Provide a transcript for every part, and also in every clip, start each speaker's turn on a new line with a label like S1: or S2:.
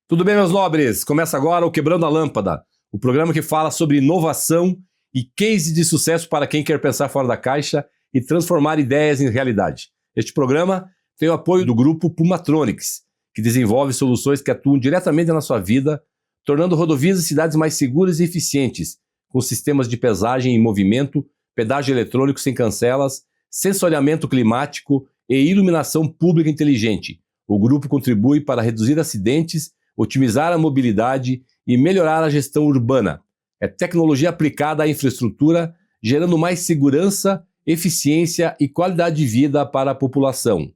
S1: Tudo bem, meus nobres? Começa agora o Quebrando a Lâmpada, o programa que fala sobre inovação e case de sucesso para quem quer pensar fora da caixa e transformar ideias em realidade. Este programa tem o apoio do grupo Pumatronics, que desenvolve soluções que atuam diretamente na sua vida, tornando rodovias e cidades mais seguras e eficientes, com sistemas de pesagem em movimento, pedágio eletrônico sem cancelas, sensoriamento climático e iluminação pública inteligente. O grupo contribui para reduzir acidentes, otimizar a mobilidade e melhorar a gestão urbana. É tecnologia aplicada à infraestrutura, gerando mais segurança, eficiência e qualidade de vida para a população.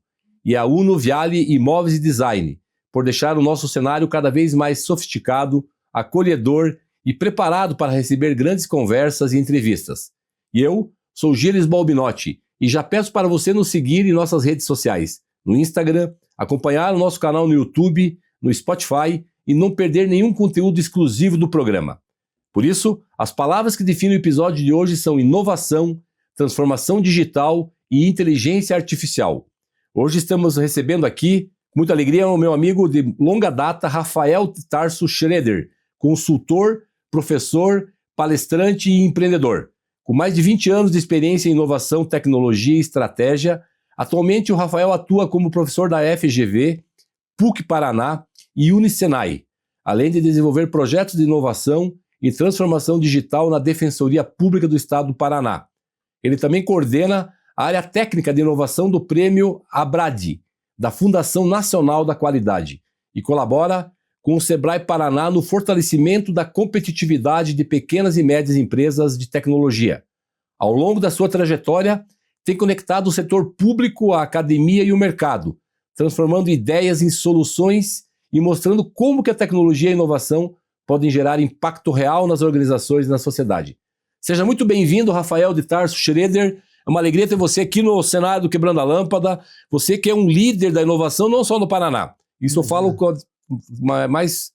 S1: E a Uno Viale Imóveis e Design, por deixar o nosso cenário cada vez mais sofisticado, acolhedor e preparado para receber grandes conversas e entrevistas. E eu sou Gilles Balbinotti e já peço para você nos seguir em nossas redes sociais, no Instagram, acompanhar o nosso canal no YouTube, no Spotify e não perder nenhum conteúdo exclusivo do programa. Por isso, as palavras que definem o episódio de hoje são inovação, transformação digital e inteligência artificial. Hoje estamos recebendo aqui, com muita alegria, o meu amigo de longa data, Rafael Tarso Schroeder, consultor, professor, palestrante e empreendedor. Com mais de 20 anos de experiência em inovação, tecnologia e estratégia, atualmente o Rafael atua como professor da FGV, PUC Paraná e Unisenai, além de desenvolver projetos de inovação e transformação digital na Defensoria Pública do Estado do Paraná. Ele também coordena a área técnica de inovação do Prêmio Abradi, da Fundação Nacional da Qualidade, e colabora com o Sebrae Paraná no fortalecimento da competitividade de pequenas e médias empresas de tecnologia. Ao longo da sua trajetória, tem conectado o setor público à academia e o mercado, transformando ideias em soluções e mostrando como que a tecnologia e a inovação podem gerar impacto real nas organizações e na sociedade. Seja muito bem-vindo, Rafael de Tarso Schroeder. É uma alegria ter você aqui no cenário do Quebrando a Lâmpada. Você que é um líder da inovação, não só no Paraná. Isso eu falo com mais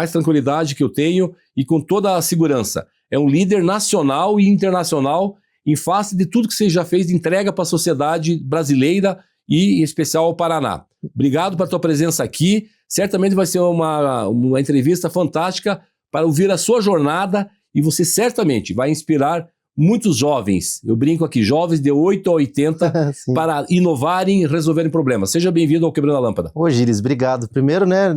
S1: tranquilidade que eu tenho e com toda a segurança. É um líder nacional e internacional em face de tudo que você já fez de entrega para a sociedade brasileira e em especial ao Paraná. Obrigado pela tua presença aqui. Certamente vai ser uma entrevista fantástica para ouvir a sua jornada e você certamente vai inspirar muitos jovens, eu brinco aqui, jovens de 8 a 80, para inovarem e resolverem problemas. Seja bem-vindo ao Quebrando a Lâmpada.
S2: Ô, Gilles, obrigado. Primeiro, né,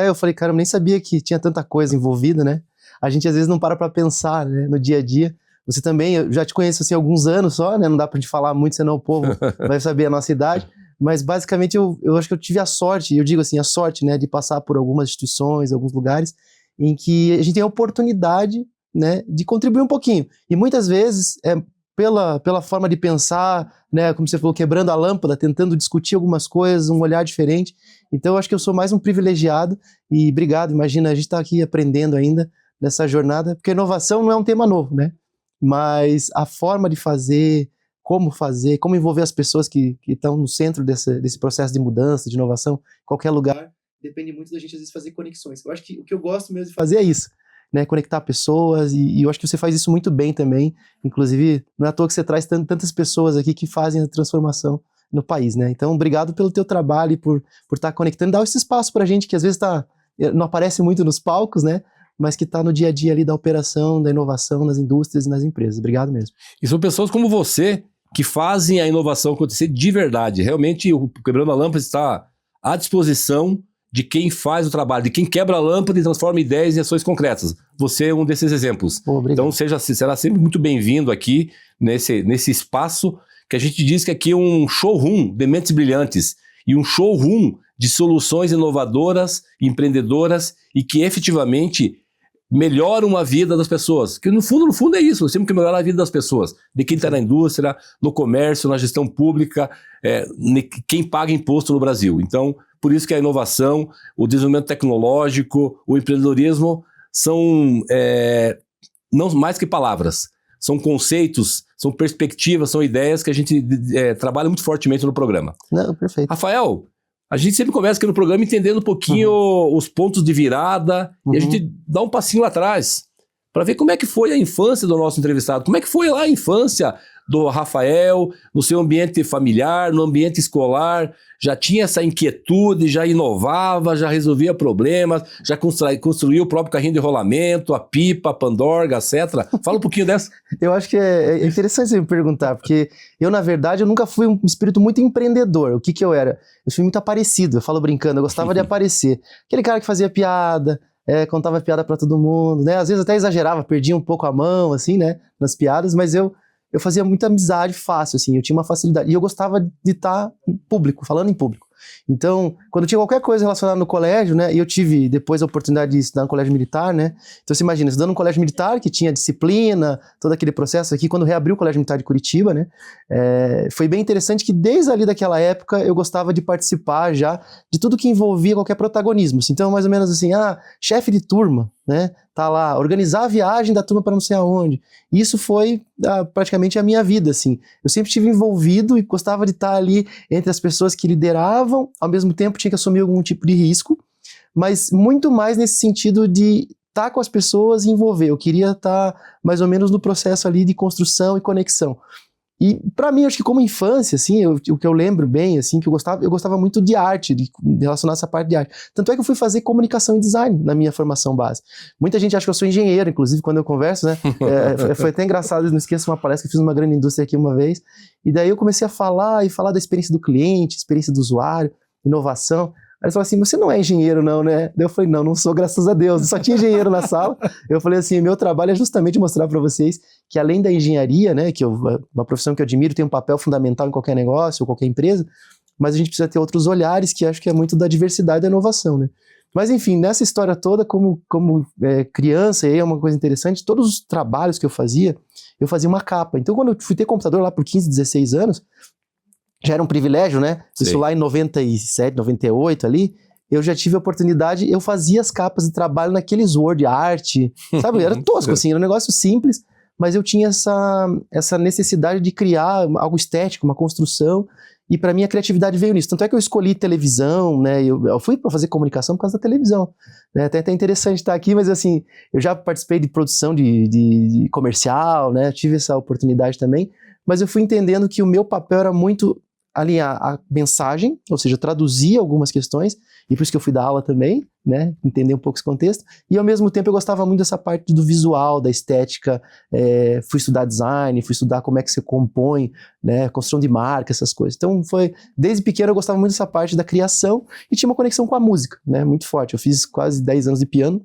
S2: eu falei, cara, eu nem sabia que tinha tanta coisa envolvida, né? A gente às vezes não para pensar, né, no dia a dia. Você também, eu já te conheço assim há alguns anos só, né? Não dá pra gente falar muito, senão o povo vai saber a nossa idade. Mas basicamente eu acho que eu tive a sorte, eu digo assim, a sorte, né, de passar por algumas instituições, alguns lugares em que a gente tem a oportunidade, né, de contribuir um pouquinho. E muitas vezes, pela forma de pensar, né, como você falou, quebrando a lâmpada, tentando discutir algumas coisas, um olhar diferente. Então eu acho que eu sou mais um privilegiado e obrigado, imagina, a gente tá aqui aprendendo ainda nessa jornada, porque inovação não é um tema novo, né? Mas a forma de fazer, como envolver as pessoas que estão no centro desse processo de mudança, de inovação, em qualquer lugar, depende muito da gente às vezes fazer conexões. Eu acho que o que eu gosto mesmo de fazer é isso, né, conectar pessoas, e eu acho que você faz isso muito bem também, inclusive não é à toa que você traz tantas pessoas aqui que fazem a transformação no país, né, então obrigado pelo teu trabalho e por estar conectando, dar esse espaço pra gente que às vezes não aparece muito nos palcos, né, mas que está no dia a dia ali da operação, da inovação nas indústrias e nas empresas. Obrigado mesmo.
S1: E são pessoas como você que fazem a inovação acontecer de verdade. Realmente o Quebrando a Lâmpada está à disposição de quem faz o trabalho, de quem quebra a lâmpada e transforma ideias em ações concretas. Você é um desses exemplos. Então será sempre muito bem-vindo aqui nesse espaço que a gente diz que aqui é um showroom de mentes brilhantes e um showroom de soluções inovadoras, empreendedoras e que efetivamente melhoram a vida das pessoas. Que no fundo é isso, nós temos que melhorar a vida das pessoas, de quem está na indústria, no comércio, na gestão pública, quem paga imposto no Brasil. Então, por isso que a inovação, o desenvolvimento tecnológico, o empreendedorismo são não mais que palavras, são conceitos, são perspectivas, são ideias que a gente trabalha muito fortemente no programa.
S2: Não, perfeito.
S1: Rafael, a gente sempre começa aqui no programa entendendo um pouquinho os pontos de virada e a gente dá um passinho atrás para ver como é que foi a infância do nosso entrevistado, como é que foi lá a infância do Rafael, no seu ambiente familiar, no ambiente escolar, já tinha essa inquietude, já inovava, já resolvia problemas, já construiu o próprio carrinho de rolamento, a pipa, a pandorga, etc. Fala um pouquinho dessa.
S2: Eu acho que é interessante você me perguntar, porque eu, na verdade, eu nunca fui um espírito muito empreendedor. O que eu era? Eu fui muito aparecido, eu falo brincando, eu gostava de aparecer. Aquele cara que fazia piada, contava piada pra todo mundo, né? Às vezes até exagerava, perdia um pouco a mão, assim, né? Nas piadas, mas eu fazia muita amizade fácil, assim, eu tinha uma facilidade. E eu gostava de estar em público, falando em público. Então, quando tinha qualquer coisa relacionada no colégio, né, e eu tive depois a oportunidade de estudar no colégio militar, né, então você imagina, estudando no colégio militar, que tinha disciplina, todo aquele processo aqui, quando reabriu o colégio militar de Curitiba, né, foi bem interessante que desde ali daquela época eu gostava de participar já de tudo que envolvia qualquer protagonismo. Então, mais ou menos assim, chefe de turma, né, tá lá, organizar a viagem da turma para não sei aonde. Isso foi praticamente a minha vida, assim. Eu sempre estive envolvido e gostava de estar ali entre as pessoas que lideravam, ao mesmo tempo tinha que assumir algum tipo de risco, mas muito mais nesse sentido de estar com as pessoas e envolver. Eu queria estar mais ou menos no processo ali de construção e conexão. E para mim, acho que como infância, assim, o que eu lembro bem, assim, que eu gostava muito de arte, de relacionar essa parte de arte. Tanto é que eu fui fazer comunicação e design na minha formação base. Muita gente acha que eu sou engenheiro, inclusive, quando eu converso, né? Foi até engraçado, não esqueço uma palestra que eu fiz numa grande indústria aqui uma vez, e daí eu comecei a falar da experiência do cliente, experiência do usuário, inovação. Aí eles falaram assim, você não é engenheiro não, né? Daí eu falei, não sou, graças a Deus. Só tinha engenheiro na sala. Eu falei assim, meu trabalho é justamente mostrar para vocês que além da engenharia, né, que uma profissão que eu admiro, tem um papel fundamental em qualquer negócio ou qualquer empresa, mas a gente precisa ter outros olhares, que acho que é muito da diversidade e da inovação, né? Mas enfim, nessa história toda, como criança, e aí é uma coisa interessante, todos os trabalhos que eu fazia uma capa. Então quando eu fui ter computador lá por 15, 16 anos, já era um privilégio, né? Sim. Isso lá em 97, 98 ali, eu já tive a oportunidade, eu fazia as capas de trabalho naqueles Word Art, sabe? Era tosco, assim, era um negócio simples, mas eu tinha essa necessidade de criar algo estético, uma construção, e para mim a criatividade veio nisso. Tanto é que eu escolhi televisão, né? Eu fui para fazer comunicação por causa da televisão. Né? Até interessante estar aqui, mas assim, eu já participei de produção de comercial, né? Tive essa oportunidade também, mas eu fui entendendo que o meu papel era muito alinhar a mensagem, ou seja, traduzir algumas questões, e por isso que eu fui dar aula também, né, entender um pouco esse contexto, e ao mesmo tempo eu gostava muito dessa parte do visual, da estética, fui estudar design, fui estudar como é que você compõe, né, construção de marca, essas coisas. Então desde pequeno eu gostava muito dessa parte da criação, e tinha uma conexão com a música, né, muito forte. Eu fiz quase 10 anos de piano,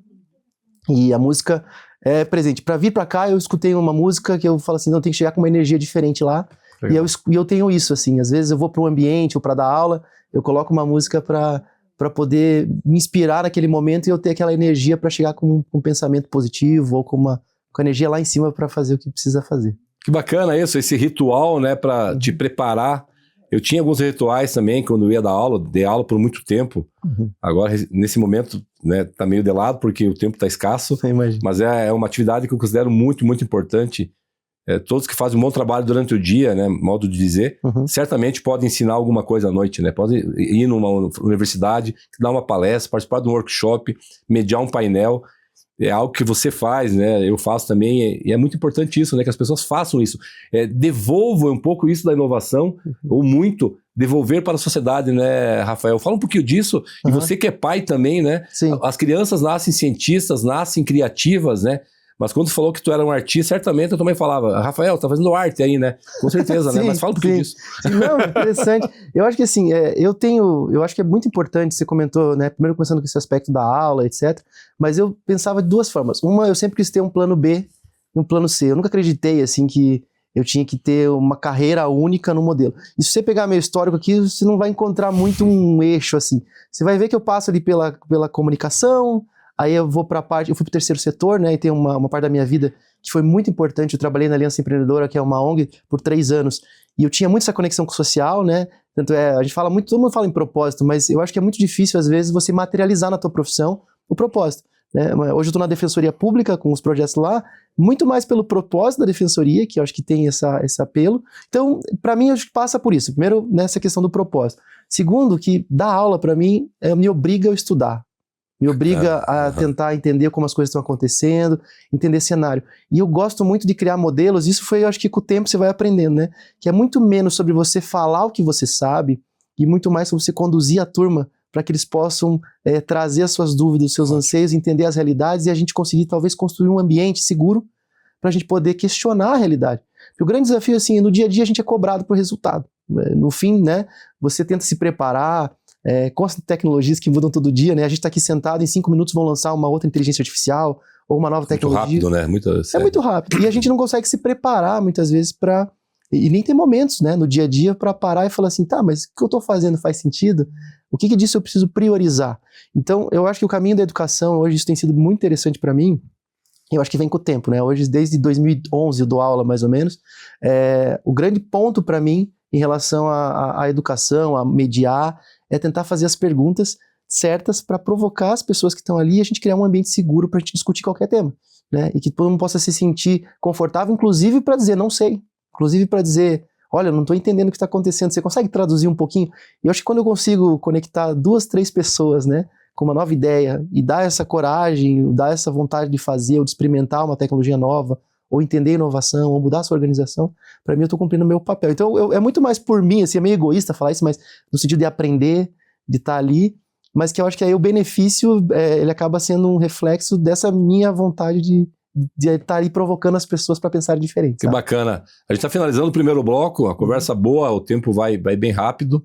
S2: e a música é presente. Para vir para cá, eu escutei uma música que eu falo assim, não, tem que chegar com uma energia diferente lá, e eu tenho isso, assim, às vezes eu vou para um ambiente ou para dar aula, eu coloco uma música para poder me inspirar naquele momento e eu ter aquela energia para chegar com um pensamento positivo ou com energia lá em cima para fazer o que precisa fazer.
S1: Que bacana isso, esse ritual, né, para te preparar. Eu tinha alguns rituais também quando eu ia dar aula, dei aula por muito tempo. Agora, nesse momento, né, tá meio de lado porque o tempo tá escasso, mas é uma atividade que eu considero muito, muito importante. Todos que fazem um bom trabalho durante o dia, né, modo de dizer, certamente podem ensinar alguma coisa à noite, né? Podem ir numa universidade, dar uma palestra, participar de um workshop, mediar um painel. É algo que você faz, né? Eu faço também, e é muito importante isso, né? Que as pessoas façam isso. Devolvam um pouco isso da inovação, ou muito, devolver para a sociedade, né, Rafael? Fala um pouquinho disso, e você que é pai também, né?
S2: Sim.
S1: As crianças nascem cientistas, nascem criativas, né? Mas quando tu falou que tu era um artista, certamente eu também falava, Rafael, tá fazendo arte aí, né? Com certeza,
S2: sim,
S1: né? Mas fala um pouquinho disso.
S2: Não, interessante. Eu acho que assim, eu acho que é muito importante, você comentou, né? Primeiro começando com esse aspecto da aula, etc. Mas eu pensava de duas formas. Uma, eu sempre quis ter um plano B e um plano C. Eu nunca acreditei, assim, que eu tinha que ter uma carreira única no modelo. E se você pegar meu histórico aqui, você não vai encontrar muito um eixo, assim. Você vai ver que eu passo ali pela comunicação. Aí eu fui para o terceiro setor, né, e tem uma parte da minha vida que foi muito importante. Eu trabalhei na Aliança Empreendedora, que é uma ONG, por 3 anos, e eu tinha muito essa conexão com o social, né, tanto a gente fala muito, todo mundo fala em propósito, mas eu acho que é muito difícil, às vezes, você materializar na tua profissão o propósito, né. Hoje eu estou na Defensoria Pública, com os projetos lá, muito mais pelo propósito da Defensoria, que eu acho que tem esse apelo. Então, para mim, eu acho que passa por isso. Primeiro, nessa questão do propósito. Segundo, que dar aula, para mim, me obriga a estudar. me obriga a tentar entender como as coisas estão acontecendo, entender cenário. E eu gosto muito de criar modelos, isso foi, eu acho que com o tempo você vai aprendendo, né? Que é muito menos sobre você falar o que você sabe e muito mais sobre você conduzir a turma para que eles possam trazer as suas dúvidas, os seus anseios, entender as realidades e a gente conseguir talvez construir um ambiente seguro para a gente poder questionar a realidade. Porque o grande desafio, assim, no dia a dia a gente é cobrado por resultado. No fim, né, você tenta se preparar, com as tecnologias que mudam todo dia, né? A gente está aqui sentado, em 5 minutos vão lançar uma outra inteligência artificial ou uma nova tecnologia.
S1: Muito rápido, né?
S2: É muito rápido. E a gente não consegue se preparar, muitas vezes, para... E nem tem momentos, né, no dia a dia para parar e falar assim, tá, mas o que eu estou fazendo faz sentido? O que disso eu preciso priorizar? Então, eu acho que o caminho da educação, hoje isso tem sido muito interessante para mim, eu acho que vem com o tempo, né? Hoje, desde 2011, eu dou aula, mais ou menos, o grande ponto para mim, em relação à educação, a mediar, é tentar fazer as perguntas certas para provocar as pessoas que estão ali e a gente criar um ambiente seguro para a gente discutir qualquer tema, né? E que todo mundo possa se sentir confortável, inclusive para dizer não sei, inclusive para dizer, olha, eu não estou entendendo o que está acontecendo, você consegue traduzir um pouquinho? E eu acho que quando eu consigo conectar 2, 3 pessoas, né, com uma nova ideia e dar essa coragem, dar essa vontade de fazer ou de experimentar uma tecnologia nova, ou entender inovação, ou mudar a sua organização, para mim eu estou cumprindo o meu papel. Então é muito mais por mim, assim, é meio egoísta falar isso, mas no sentido de aprender, de estar ali, mas que eu acho que aí o benefício, ele acaba sendo um reflexo dessa minha vontade de estar ali provocando as pessoas para pensar diferente.
S1: Que bacana. A gente está finalizando o primeiro bloco, a conversa boa, o tempo vai bem rápido,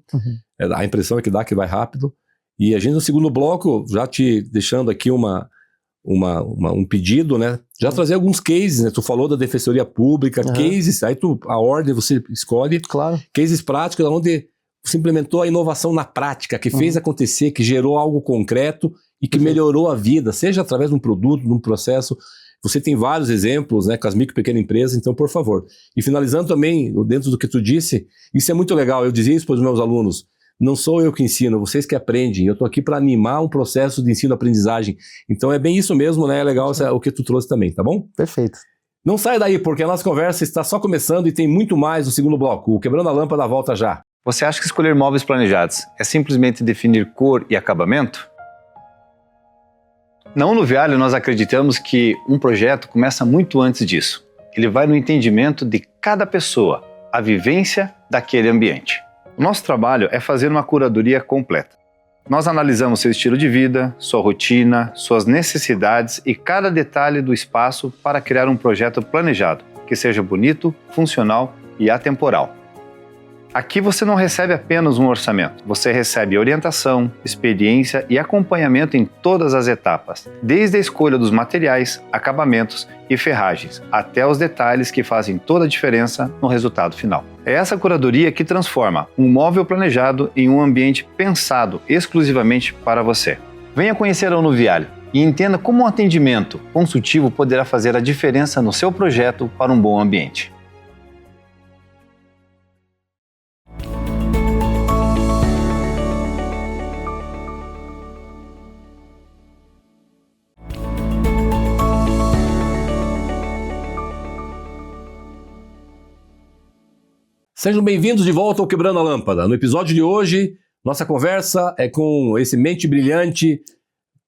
S1: a impressão é que dá que vai rápido, e a gente no segundo bloco, já te deixando aqui um pedido, né? Já trazer alguns cases, né? Tu falou da Defensoria Pública, cases, aí a ordem você escolhe,
S2: claro,
S1: cases práticos, onde você implementou a inovação na prática, que fez acontecer, que gerou algo concreto e que melhorou a vida, seja através de um produto, de um processo. Você tem vários exemplos, né, com as micro e pequenas empresas, então, por favor. E finalizando também, dentro do que tu disse, isso é muito legal, eu dizia isso para os meus alunos, não sou eu que ensino, vocês que aprendem, eu estou aqui para animar um processo de ensino-aprendizagem. Então é bem isso mesmo, né? É legal o que tu trouxe também, tá bom?
S2: Perfeito.
S1: Não saia daí, porque a nossa conversa está só começando e tem muito mais no segundo bloco. O Quebrando a Lâmpada volta já.
S3: Você acha que escolher móveis planejados é simplesmente definir cor e acabamento? Na Unuvialio, nós acreditamos que um projeto começa muito antes disso. Ele vai no entendimento de cada pessoa, a vivência daquele ambiente. O nosso trabalho é fazer uma curadoria completa. Nós analisamos seu estilo de vida, sua rotina, suas necessidades e cada detalhe do espaço para criar um projeto planejado, que seja bonito, funcional e atemporal. Aqui você não recebe apenas um orçamento, você recebe orientação, experiência e acompanhamento em todas as etapas, desde a escolha dos materiais, acabamentos e ferragens, até os detalhes que fazem toda a diferença no resultado final. É essa curadoria que transforma um móvel planejado em um ambiente pensado exclusivamente para você. Venha conhecer a Unuvialio e entenda como um atendimento consultivo poderá fazer a diferença no seu projeto para um bom ambiente.
S1: Sejam bem-vindos de volta ao Quebrando a Lâmpada. No episódio de hoje, nossa conversa é com esse mente brilhante,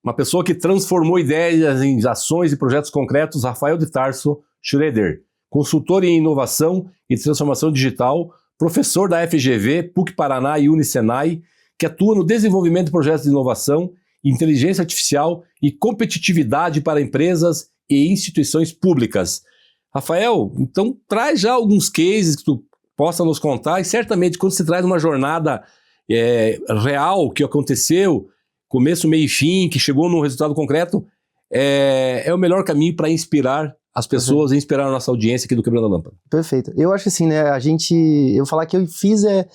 S1: uma pessoa que transformou ideias em ações e projetos concretos, Rafael de Tarso Schroeder, consultor em inovação e transformação digital, professor da FGV, PUC Paraná e Unisenai, que atua no desenvolvimento de projetos de inovação, inteligência artificial e competitividade para empresas e instituições públicas. Rafael, então traz já alguns cases que tu possa nos contar, e certamente quando se traz uma jornada real que aconteceu, começo, meio e fim, que chegou num resultado concreto, é o melhor caminho para inspirar as pessoas e inspirar a nossa audiência aqui do Quebrando a Lâmpada.
S2: Perfeito. Eu acho assim, né, eu falar que eu fiz é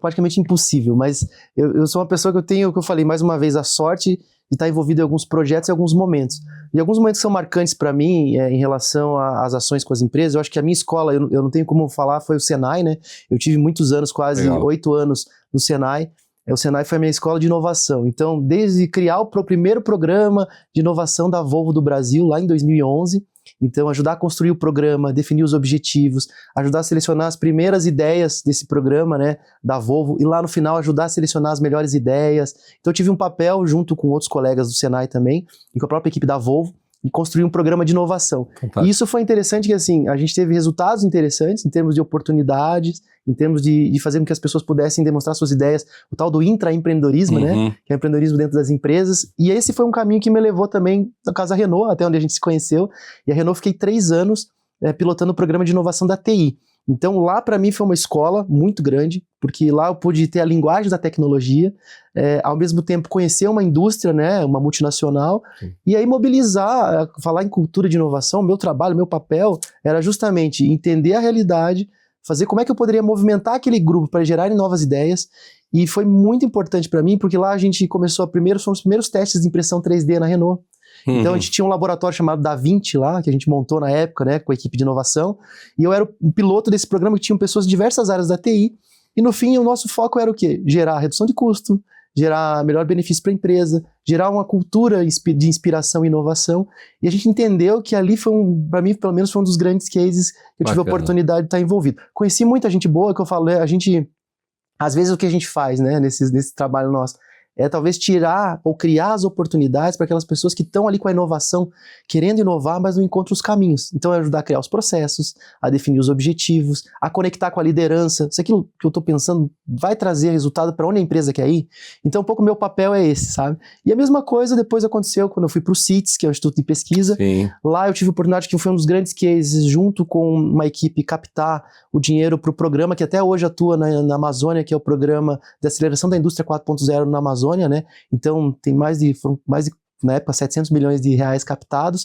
S2: praticamente impossível, mas eu sou uma pessoa que eu tenho, que eu falei mais uma vez, a sorte de estar envolvido em alguns projetos e alguns momentos. E alguns momentos que são marcantes para mim em relação às ações com as empresas, eu acho que a minha escola, eu não tenho como falar, foi o Senai, né? Eu tive muitos anos, quase 8 anos no Senai. O Senai foi a minha escola de inovação. Então, desde criar o primeiro programa de inovação da Volvo do Brasil, lá em 2011, Então, ajudar a construir o programa, definir os objetivos, ajudar a selecionar as primeiras ideias desse programa, né, da Volvo, e lá no final ajudar a selecionar as melhores ideias. Então, eu tive um papel junto com outros colegas do Senai também, e com a própria equipe da Volvo, e construir um programa de inovação.
S1: Fantástico.
S2: E isso foi interessante que, assim, a gente teve resultados interessantes em termos de oportunidades, em termos de fazer com que as pessoas pudessem demonstrar suas ideias, o tal do intraempreendedorismo, né? Que é o empreendedorismo dentro das empresas. E esse foi um caminho que me levou também, no caso, a Renault, até onde a gente se conheceu. E a Renault, fiquei 3 anos pilotando o programa de inovação da TI. Então, lá para mim foi uma escola muito grande, porque lá eu pude ter a linguagem da tecnologia, ao mesmo tempo conhecer uma indústria, né, uma multinacional, e aí mobilizar, falar em cultura de inovação. Meu trabalho, meu papel era justamente entender a realidade, fazer como é que eu poderia movimentar aquele grupo para gerar novas ideias, e foi muito importante para mim, porque lá a gente começou foram os primeiros testes de impressão 3D na Renault. Então a gente tinha um laboratório chamado Da Vinci lá, que a gente montou na época, né, com a equipe de inovação, e eu era o piloto desse programa, que tinham pessoas de diversas áreas da TI, e no fim o nosso foco era o quê? Gerar redução de custo, gerar melhor benefício para a empresa, gerar uma cultura de inspiração e inovação, e a gente entendeu que ali para mim, pelo menos, foi um dos grandes cases que eu tive a oportunidade de estar envolvido. Conheci muita gente boa, que eu falo, às vezes o que a gente faz, né, nesse trabalho nosso, é talvez tirar ou criar as oportunidades para aquelas pessoas que estão ali com a inovação, querendo inovar, mas não encontram os caminhos. Então é ajudar a criar os processos, a definir os objetivos, a conectar com a liderança. Se aquilo que eu estou pensando vai trazer resultado para onde a empresa quer ir, então um pouco o meu papel é esse, sabe? E a mesma coisa depois aconteceu quando eu fui para o CITES, que é o Instituto de Pesquisa.
S1: Sim.
S2: Lá eu tive a oportunidade, que foi um dos grandes cases, junto com uma equipe, captar o dinheiro para o programa que até hoje atua na Amazônia, que é o programa de aceleração da indústria 4.0 na Amazônia, né? Então tem foram mais de, na época, 700 milhões de reais captados,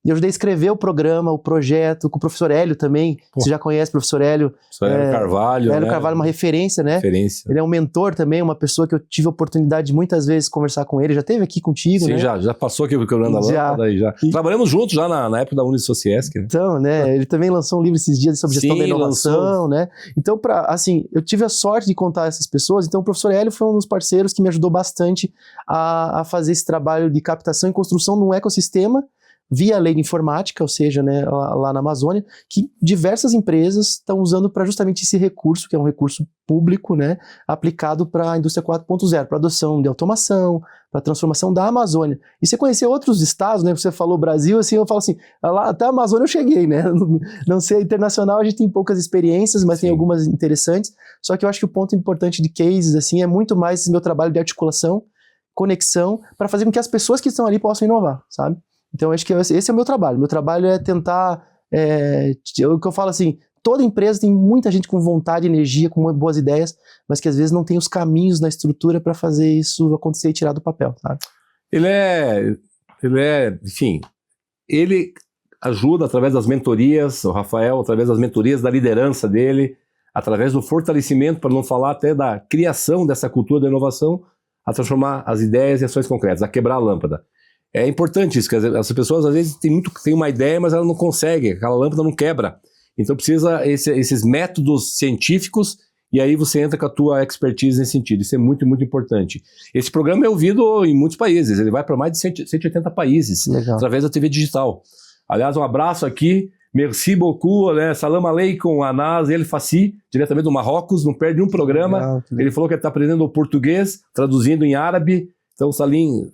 S2: e eu ajudei a escrever o programa, o projeto, com o professor Hélio também. Você já conhece o professor Hélio?
S1: Hélio Carvalho,
S2: Hélio
S1: né?
S2: Carvalho, uma referência, né? Ele é um mentor também, uma pessoa que eu tive a oportunidade de muitas vezes conversar com ele, já esteve aqui contigo,
S1: Sim,
S2: né?
S1: já passou aqui quebrando a lâmpada já. Trabalhamos juntos já na época da Unisociesc, né?
S2: Então, né, ele também lançou um livro esses dias sobre gestão da inovação, né? Então, eu tive a sorte de contar essas pessoas. Então, o professor Hélio foi um dos parceiros que me ajudou bastante a fazer esse trabalho de captação e construção de um ecossistema via a lei de informática, ou seja, né, lá na Amazônia, que diversas empresas estão usando para justamente esse recurso, que é um recurso público, né, aplicado para a indústria 4.0, para adoção de automação, para a transformação da Amazônia. E você conhecer outros estados, né, você falou Brasil, assim, eu falo assim, lá até a Amazônia eu cheguei, né, não sei, internacional a gente tem poucas experiências, mas tem algumas interessantes, só que eu acho que o ponto importante de cases, assim, é muito mais esse meu trabalho de articulação, conexão, para fazer com que as pessoas que estão ali possam inovar, sabe? Então, acho que esse é o meu trabalho. Meu trabalho é tentar, o que eu falo assim, toda empresa tem muita gente com vontade, energia, com boas ideias, mas que às vezes não tem os caminhos na estrutura para fazer isso acontecer e tirar do papel, sabe?
S1: Enfim, ele ajuda através das mentorias, o Rafael, através das mentorias da liderança dele, através do fortalecimento, para não falar até da criação dessa cultura da inovação, a transformar as ideias em ações concretas, a quebrar a lâmpada. É importante isso, que as pessoas às vezes têm uma ideia, mas ela não consegue, aquela lâmpada não quebra. Então precisa esses métodos científicos, e aí você entra com a tua expertise nesse sentido. Isso é muito, muito importante. Esse programa é ouvido em muitos países, ele vai para mais de 180 países, através da TV digital. Aliás, um abraço aqui, merci beaucoup, né? Salam aleikum, Anas El Fassi, diretamente do Marrocos, não perde um programa. Legal. Ele falou que está aprendendo o português, traduzindo em árabe. Então, Salim...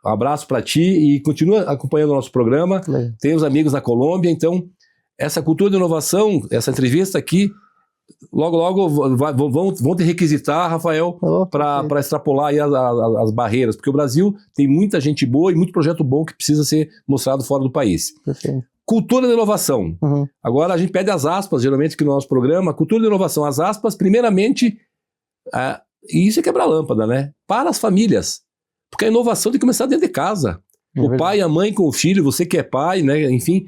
S1: um abraço para ti e continua acompanhando o nosso programa. Tem os amigos na Colômbia, então essa cultura de inovação, essa entrevista aqui, logo vão te requisitar, Rafael, para extrapolar aí as barreiras, porque o Brasil tem muita gente boa e muito projeto bom que precisa ser mostrado fora do país.
S2: Perfeito.
S1: Cultura de inovação. Agora a gente pede as aspas, geralmente, aqui no nosso programa. Cultura de inovação, as aspas, primeiramente, e isso é quebrar a lâmpada, né? Para as famílias. Porque a inovação tem que começar dentro de casa. O pai e a mãe com o filho, você que é pai, né? Enfim,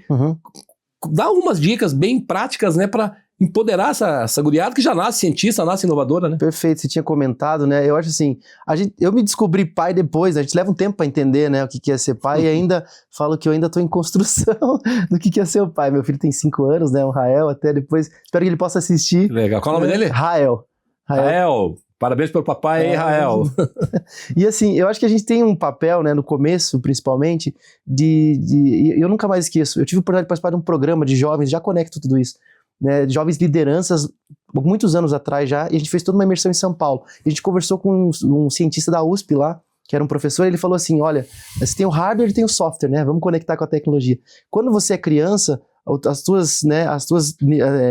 S1: dá algumas dicas bem práticas, né? Para empoderar essa guriada que já nasce cientista, nasce inovadora, né? Perfeito,
S2: você tinha comentado, né? Eu acho assim, eu me descobri pai depois, a gente leva um tempo para entender, né? O que é ser pai, e ainda falo que eu ainda estou em construção do que é ser o pai. Meu filho tem 5 anos, né? O Rael, até depois, espero que ele possa assistir.
S1: Legal. Qual é o nome dele?
S2: Rael.
S1: Parabéns pelo papai, Israel.
S2: E assim, eu acho que a gente tem um papel, né, no começo, principalmente, eu nunca mais esqueço, eu tive a oportunidade de participar de um programa de jovens, já conecto tudo isso, né, de jovens lideranças, muitos anos atrás já, e a gente fez toda uma imersão em São Paulo. E a gente conversou com um cientista da USP lá, que era um professor, e ele falou assim, olha, você tem o hardware e tem o software, né, vamos conectar com a tecnologia. Quando você é criança, as tuas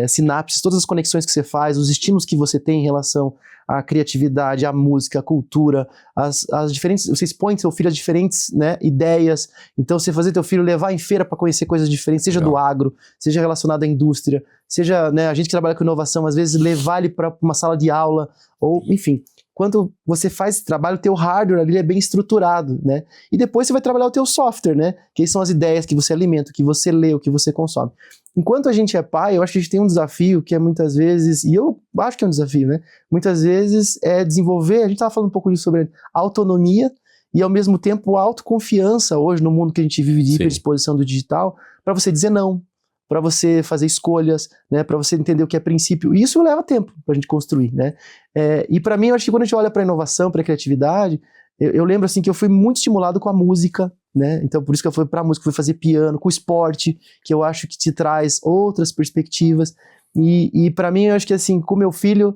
S2: sinapses, todas as conexões que você faz, os estímulos que você tem em relação à criatividade, à música, à cultura, as diferentes, você expõe seu filho a diferentes, né, ideias, então você fazer teu filho levar em feira para conhecer coisas diferentes, seja do agro, seja relacionado à indústria, seja, né, a gente que trabalha com inovação, às vezes levar ele para uma sala de aula, ou enfim, quando você faz esse trabalho, o teu hardware ali é bem estruturado, né? E depois você vai trabalhar o teu software, né? Que são as ideias que você alimenta, o que você lê, o que você consome. Enquanto a gente é pai, eu acho que a gente tem um desafio que é muitas vezes, e eu acho que é um desafio, né? Muitas vezes é desenvolver, a gente estava falando um pouco disso sobre autonomia e ao mesmo tempo autoconfiança hoje no mundo que a gente vive de hiperexposição do digital, para você dizer não, para você fazer escolhas, né, para você entender o que é princípio. E isso leva tempo para a gente construir, né? E para mim, eu acho que quando a gente olha para a inovação, para a criatividade, eu lembro assim que eu fui muito estimulado com a música, né? Então por isso que eu fui para a música, fui fazer piano, com o esporte, que eu acho que te traz outras perspectivas. E para mim, eu acho que assim, com meu filho,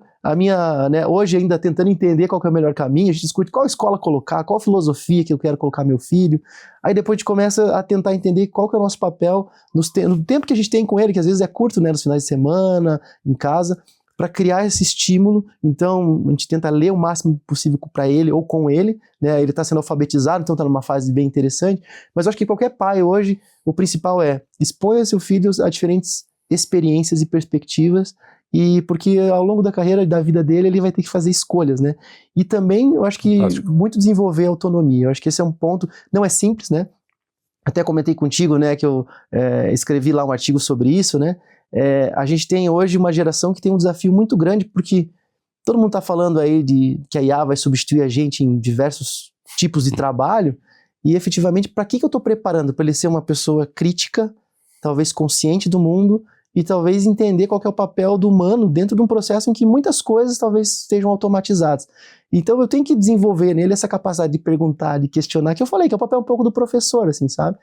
S2: né, hoje ainda tentando entender qual que é o melhor caminho, a gente discute qual escola colocar, qual filosofia que eu quero colocar meu filho, aí depois a gente começa a tentar entender qual que é o nosso papel no tempo que a gente tem com ele, que às vezes é curto, né, nos finais de semana, em casa, para criar esse estímulo. Então a gente tenta ler o máximo possível para ele ou com ele, né, ele está sendo alfabetizado, então está numa fase bem interessante, mas eu acho que qualquer pai hoje, o principal é exponha seu filho a diferentes experiências e perspectivas, e porque ao longo da carreira e da vida dele ele vai ter que fazer escolhas, né? E também eu acho que muito desenvolver a autonomia, eu acho que esse é um ponto, não é simples, né? Até comentei contigo, né, que eu escrevi lá um artigo sobre isso, né? A gente tem hoje uma geração que tem um desafio muito grande, porque todo mundo está falando aí de que a IA vai substituir a gente em diversos tipos de trabalho, e efetivamente, para que eu estou preparando? Para ele ser uma pessoa crítica, talvez consciente do mundo, e talvez entender qual que é o papel do humano dentro de um processo em que muitas coisas talvez estejam automatizadas. Então eu tenho que desenvolver nele essa capacidade de perguntar, de questionar, que eu falei que é o papel um pouco do professor, assim, sabe?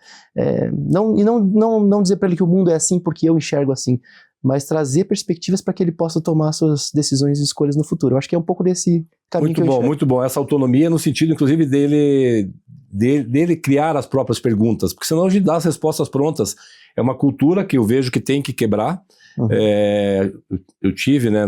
S2: Não dizer para ele que o mundo é assim porque eu enxergo assim, mas trazer perspectivas para que ele possa tomar suas decisões e escolhas no futuro. Eu acho que é um pouco desse caminho que eu enxergo.
S1: Muito bom. Essa autonomia no sentido, inclusive, dele criar as próprias perguntas, porque senão a gente dá as respostas prontas. É uma cultura que eu vejo que tem que quebrar. Uhum. Eu tive, né,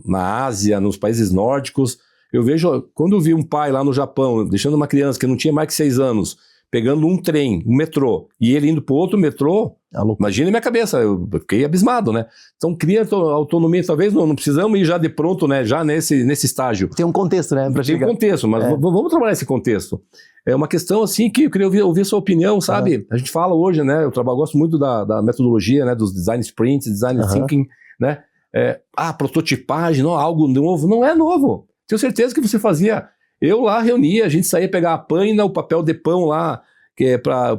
S1: na Ásia, nos países nórdicos, eu vejo, quando eu vi um pai lá no Japão, deixando uma criança que não tinha mais que 6 anos, pegando um trem, um metrô, e ele indo para outro metrô, imagina a minha cabeça, eu fiquei abismado, né? Então cria autonomia, talvez não precisamos ir já de pronto, né, já nesse estágio.
S2: Tem um contexto, né?
S1: Tem um contexto, mas vamos trabalhar esse contexto. É uma questão assim que eu queria ouvir a sua opinião, sabe? A gente fala hoje, né, eu gosto muito da metodologia, né, dos design sprints, design thinking, né? Prototipagem, não, algo novo, não é novo. Tenho certeza que você fazia, eu lá reunia, a gente saía pegar a paina, o papel de pão lá, que é para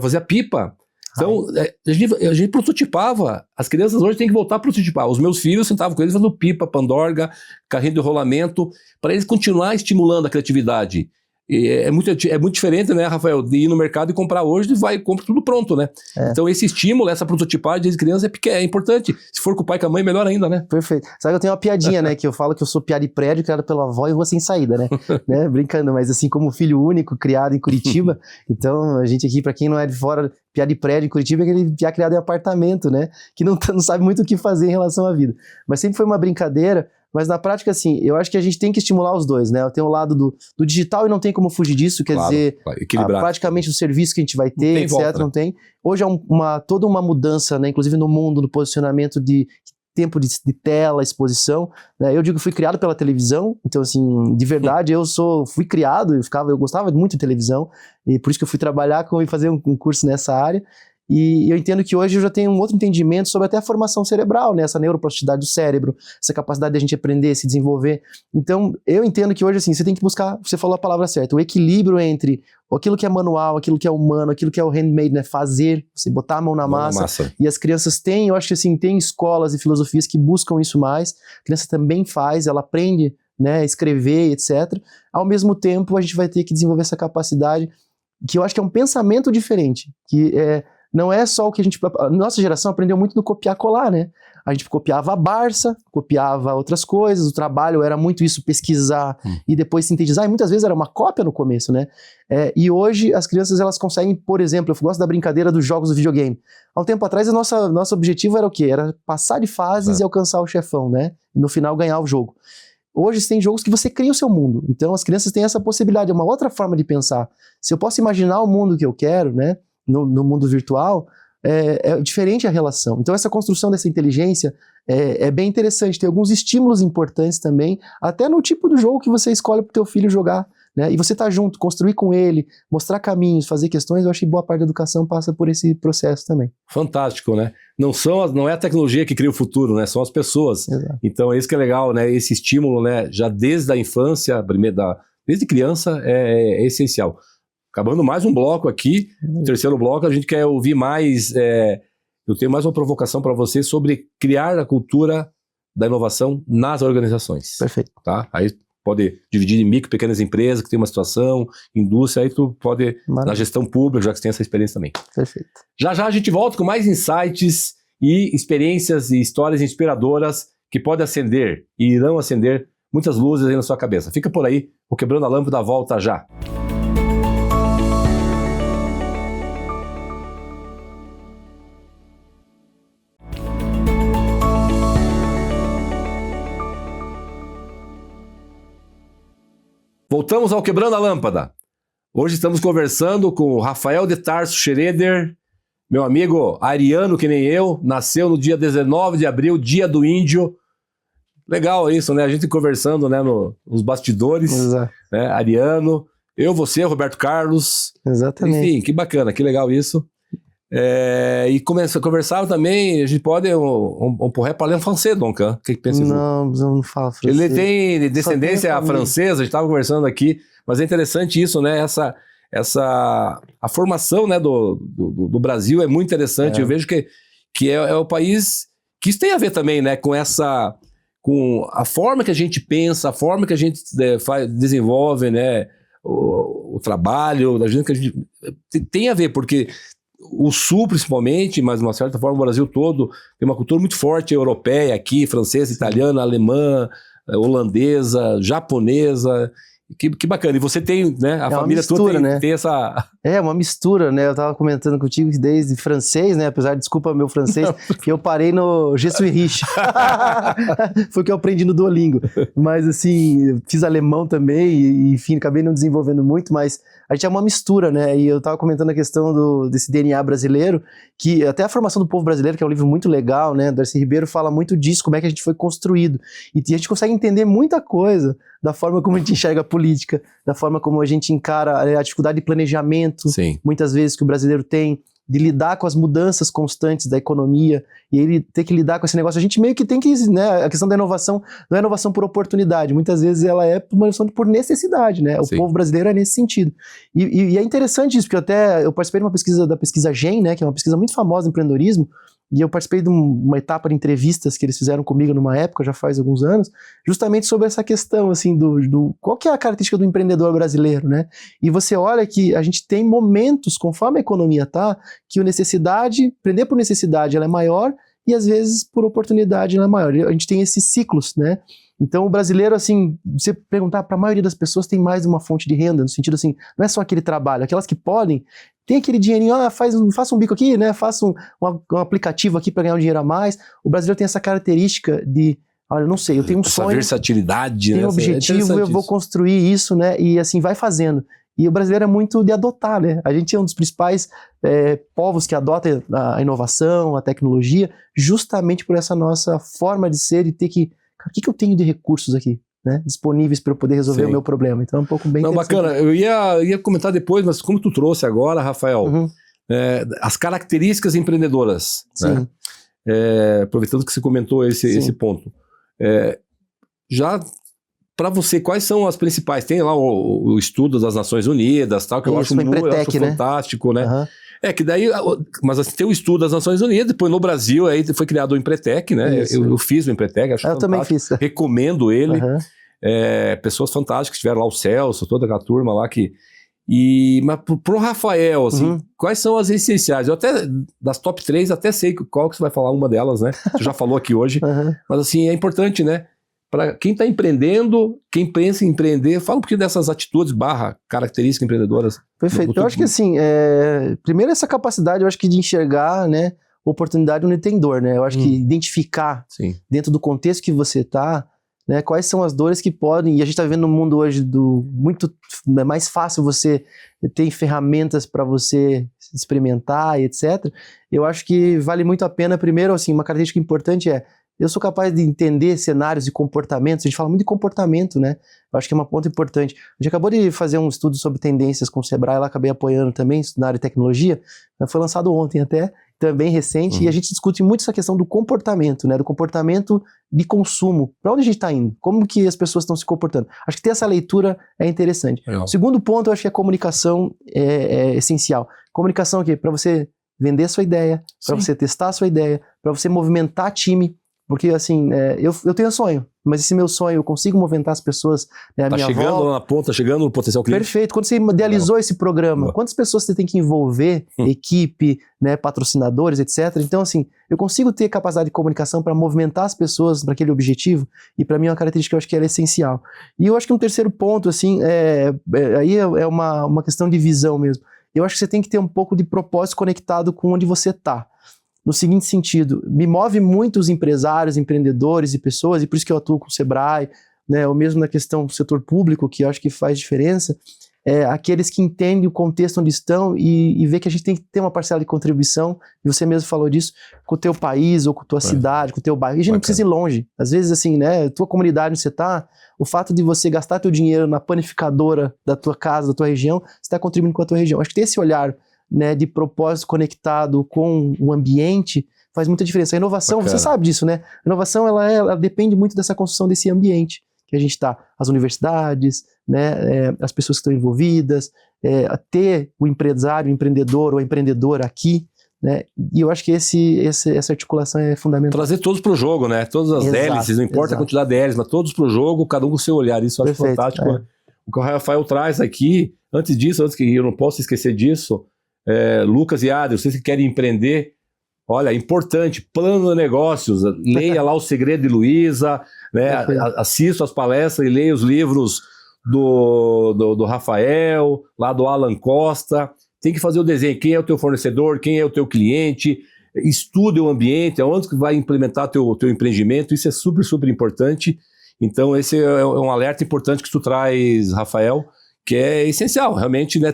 S1: fazer a pipa. Então, a gente prototipava. As crianças hoje têm que voltar a prototipar. Os meus filhos sentavam com eles fazendo pipa, pandorga, carrinho de rolamento, para eles continuar estimulando a criatividade. É muito diferente, né, Rafael, de ir no mercado e comprar hoje e compra tudo pronto, né? Então esse estímulo, essa prototipagem de criança é importante. Se for com o pai e com a mãe, melhor ainda, né?
S2: Perfeito. Sabe que eu tenho uma piadinha, né, que eu falo que eu sou piá de prédio, criado pela avó e rua sem saída, né? Brincando, mas assim, como filho único, criado em Curitiba, então a gente aqui, pra quem não é de fora, piá de prédio em Curitiba, é aquele piá criado em apartamento, né? Que não sabe muito o que fazer em relação à vida. Mas sempre foi uma brincadeira. Mas na prática, assim, eu acho que a gente tem que estimular os dois, né? Tem o lado do digital e não tem como fugir disso, quer dizer, praticamente o serviço que a gente vai ter, etc, volta, né? Não tem. Hoje é toda uma mudança, né? Inclusive no mundo, no posicionamento de tempo de tela, exposição, né? Eu digo que fui criado pela televisão, então assim, de verdade, fui criado, eu gostava muito de televisão, e por isso que eu fui trabalhar e fazer um curso nessa área. E eu entendo que hoje eu já tenho um outro entendimento sobre até a formação cerebral, né? Essa neuroplasticidade do cérebro, essa capacidade da gente aprender, se desenvolver. Então, eu entendo que hoje, assim, você tem que buscar, você falou a palavra certa, o equilíbrio entre aquilo que é manual, aquilo que é humano, aquilo que é o handmade, né? Fazer, você botar a mão na massa. E as crianças têm, eu acho que assim, tem escolas e filosofias que buscam isso mais. A criança também faz, ela aprende, né, escrever, etc. Ao mesmo tempo, a gente vai ter que desenvolver essa capacidade, que eu acho que é um pensamento diferente, que não é só o que a nossa geração aprendeu muito no copiar-colar, né? A gente copiava a Barça, copiava outras coisas, o trabalho era muito isso, pesquisar e depois sintetizar, e muitas vezes era uma cópia no começo, né? E hoje as crianças, elas conseguem, por exemplo, eu gosto da brincadeira dos jogos do videogame. Há um tempo atrás, nosso objetivo era o quê? Era passar de fases e alcançar o chefão, né? E no final ganhar o jogo. Hoje você tem jogos que você cria o seu mundo, então as crianças têm essa possibilidade, é uma outra forma de pensar. Se eu posso imaginar o mundo que eu quero, né? No mundo virtual, é diferente a relação. Então essa construção dessa inteligência é bem interessante, tem alguns estímulos importantes também, até no tipo do jogo que você escolhe para o teu filho jogar, né? E você tá junto, construir com ele, mostrar caminhos, fazer questões, eu acho que boa parte da educação passa por esse processo também.
S1: Fantástico, né? Não é a tecnologia que cria o futuro, né? São as pessoas.
S2: Exato.
S1: Então é isso que é legal, né? Esse estímulo, né? Já desde a infância, desde criança, é essencial. Acabando mais um bloco aqui, o terceiro bloco, a gente quer ouvir mais. Eu tenho mais uma provocação para você sobre criar a cultura da inovação nas organizações.
S2: Perfeito.
S1: Tá? Aí pode dividir em micro, pequenas empresas que tem uma situação, indústria, aí tu pode, na gestão pública, já que você tem essa experiência também.
S2: Perfeito.
S1: Já a gente volta com mais insights e experiências e histórias inspiradoras que podem acender e irão acender muitas luzes aí na sua cabeça. Fica por aí, o Quebrando a Lâmpada volta já. Voltamos ao Quebrando a Lâmpada. Hoje estamos conversando com o Rafael de Tarso Schroeder, meu amigo ariano que nem eu, nasceu no dia 19 de abril, dia do índio. Legal isso, né? A gente conversando, né, nos bastidores, né? Ariano, eu, você, Roberto Carlos.
S2: Exatamente.
S1: Enfim, que bacana, que legal isso. E conversava também, a gente pode on pourrait parler en français, donc, hein? O que pensa?
S2: Não, eu não falo francês.
S1: Ele tem descendência francesa, a gente estava conversando aqui, mas é interessante isso, né? A formação, né, do Brasil é muito interessante. Eu vejo que é o país que isso tem a ver também, né, com a forma que a gente pensa, a forma que a gente desenvolve, né, o trabalho, da gente que a gente tem a ver, porque o Sul, principalmente, mas de uma certa forma o Brasil todo tem uma cultura muito forte europeia aqui, francesa, italiana, alemã, holandesa, japonesa. Que bacana. E você tem, né? A família
S2: mistura,
S1: toda
S2: né?
S1: tem essa...
S2: É uma mistura, né? Eu tava comentando contigo que desde francês, né? Apesar, desculpa meu francês, que eu parei no Je suis riche. Foi o que eu aprendi no Duolingo. Mas assim, fiz alemão também e enfim, acabei não desenvolvendo muito, mas a gente é uma mistura, né? E eu tava comentando a questão desse DNA brasileiro, que até a formação do povo brasileiro, que é um livro muito legal, né? Darcy Ribeiro fala muito disso, como é que a gente foi construído. E a gente consegue entender muita coisa da forma como a gente enxerga a política, da forma como a gente encara a dificuldade de planejamento,
S1: Sim.
S2: muitas vezes que o brasileiro tem, de lidar com as mudanças constantes da economia, e ele ter que lidar com esse negócio. A gente meio que tem que, né, a questão da inovação não é inovação por oportunidade, muitas vezes ela é uma inovação por necessidade, né? O
S1: Sim.
S2: povo brasileiro é nesse sentido. E é interessante isso, porque eu participei de uma pesquisa da pesquisa GEM, né, que é uma pesquisa muito famosa em empreendedorismo, e eu participei de uma etapa de entrevistas que eles fizeram comigo numa época, já faz alguns anos, justamente sobre essa questão, assim, qual que é a característica do empreendedor brasileiro, né? E você olha que a gente tem momentos, conforme a economia tá, que empreender por necessidade ela é maior e às vezes por oportunidade ela é maior. A gente tem esses ciclos, né? Então o brasileiro, assim, você perguntar para a maioria das pessoas tem mais uma fonte de renda, no sentido assim, não é só aquele trabalho, aquelas que podem, tem aquele dinheirinho, faça um bico aqui, né? Faça um aplicativo aqui para ganhar um dinheiro a mais. O brasileiro tem essa característica de, olha, não sei, eu tenho um sonho,
S1: versatilidade,
S2: tenho
S1: né?
S2: um objetivo, eu vou construir isso, né? E assim, vai fazendo. E o brasileiro é muito de adotar, né? A gente é um dos principais povos que adota a inovação, a tecnologia, justamente por essa nossa forma de ser e ter que, cara, o que eu tenho de recursos aqui, né, disponíveis para eu poder resolver o meu problema. Então é um pouco bem
S1: bacana. Eu ia comentar depois, mas como tu trouxe agora, Rafael, as características empreendedoras.
S2: Sim.
S1: Né? Aproveitando que você comentou esse ponto. Já para você, quais são as principais? Tem lá o estudo das Nações Unidas, tal, que eu acho fantástico, né?
S2: Uhum.
S1: Que daí, mas assim, tem o estudo das Nações Unidas, depois no Brasil aí foi criado o Empretec, né? Eu fiz o Empretec, acho fantástico.
S2: Também fiz.
S1: Recomendo ele.
S2: Uhum.
S1: Pessoas fantásticas, tiveram lá o Celso, toda aquela turma lá que... Mas pro Rafael, assim, quais são as essenciais? Eu até, das top 3, até sei qual que você vai falar, uma delas, né? Você já falou aqui hoje. Mas assim, é importante, né? Para quem está empreendendo, quem pensa em empreender, fala um pouquinho dessas atitudes / características empreendedoras.
S2: Perfeito. Eu acho que assim, primeiro essa capacidade, eu acho que de enxergar, né, oportunidade onde tem dor, né? Eu acho que identificar dentro do contexto que você está, né, quais são as dores que podem, e a gente está vivendo num mundo hoje muito mais fácil você ter ferramentas para você experimentar e etc. Eu acho que vale muito a pena, primeiro, assim, uma característica importante eu sou capaz de entender cenários e comportamentos. A gente fala muito de comportamento, né? Eu acho que é uma ponta importante. A gente acabou de fazer um estudo sobre tendências com o Sebrae, lá acabei apoiando também, na área de tecnologia. Foi lançado ontem até, também recente, e a gente discute muito essa questão do comportamento, né? Do comportamento de consumo. Para onde a gente está indo? Como que as pessoas estão se comportando? Acho que ter essa leitura é interessante.
S1: Legal.
S2: Segundo ponto, eu acho que a comunicação é essencial. Comunicação aqui, para você vender a sua ideia, para você testar a sua ideia, para você movimentar time. Porque, assim, eu tenho um sonho, mas esse meu sonho, eu consigo movimentar as pessoas, né, a minha avó...
S1: chegando lá na ponta, chegando no potencial cliente.
S2: Perfeito. Quando você idealizou esse programa, quantas pessoas você tem que envolver, equipe, né, patrocinadores, etc. Então, assim, eu consigo ter capacidade de comunicação para movimentar as pessoas para aquele objetivo, e para mim é uma característica que eu acho que ela é essencial. E eu acho que um terceiro ponto, assim, aí é uma questão de visão mesmo. Eu acho que você tem que ter um pouco de propósito conectado com onde você está. No seguinte sentido, me move muito os empresários, empreendedores e pessoas, e por isso que eu atuo com o Sebrae, né, ou mesmo na questão do setor público, que eu acho que faz diferença, aqueles que entendem o contexto onde estão e vê que a gente tem que ter uma parcela de contribuição, e você mesmo falou disso, com o teu país, ou com a tua cidade, com o teu bairro, e a gente não precisa ir longe. Às vezes, assim, né, tua comunidade onde você está, o fato de você gastar teu dinheiro na panificadora da tua casa, da tua região, você está contribuindo com a tua região. Acho que ter esse olhar, né, de propósito conectado com o ambiente faz muita diferença. A inovação, você sabe disso, né? A inovação, ela depende muito dessa construção desse ambiente que a gente está. As universidades, né, as pessoas que estão envolvidas, ter o empresário, o empreendedor ou a empreendedora aqui, né? E eu acho que essa articulação é fundamental.
S1: Trazer todos para o jogo, né? Todas as hélices, não importa a quantidade de hélices, mas todos para o jogo, cada um com o seu olhar. Isso eu acho fantástico. Né? O que o Rafael traz aqui, antes que eu não posso esquecer disso, Lucas e Adri, vocês que querem empreender, olha, importante, plano de negócios, leia lá O Segredo de Luiza, né, assista as palestras e leia os livros do Rafael, lá do Alan Costa. Tem que fazer o desenho, quem é o teu fornecedor, quem é o teu cliente, estude o ambiente, aonde que vai implementar teu empreendimento, isso é super, super importante. Então esse é um alerta importante que tu traz, Rafael, que é essencial, realmente, né,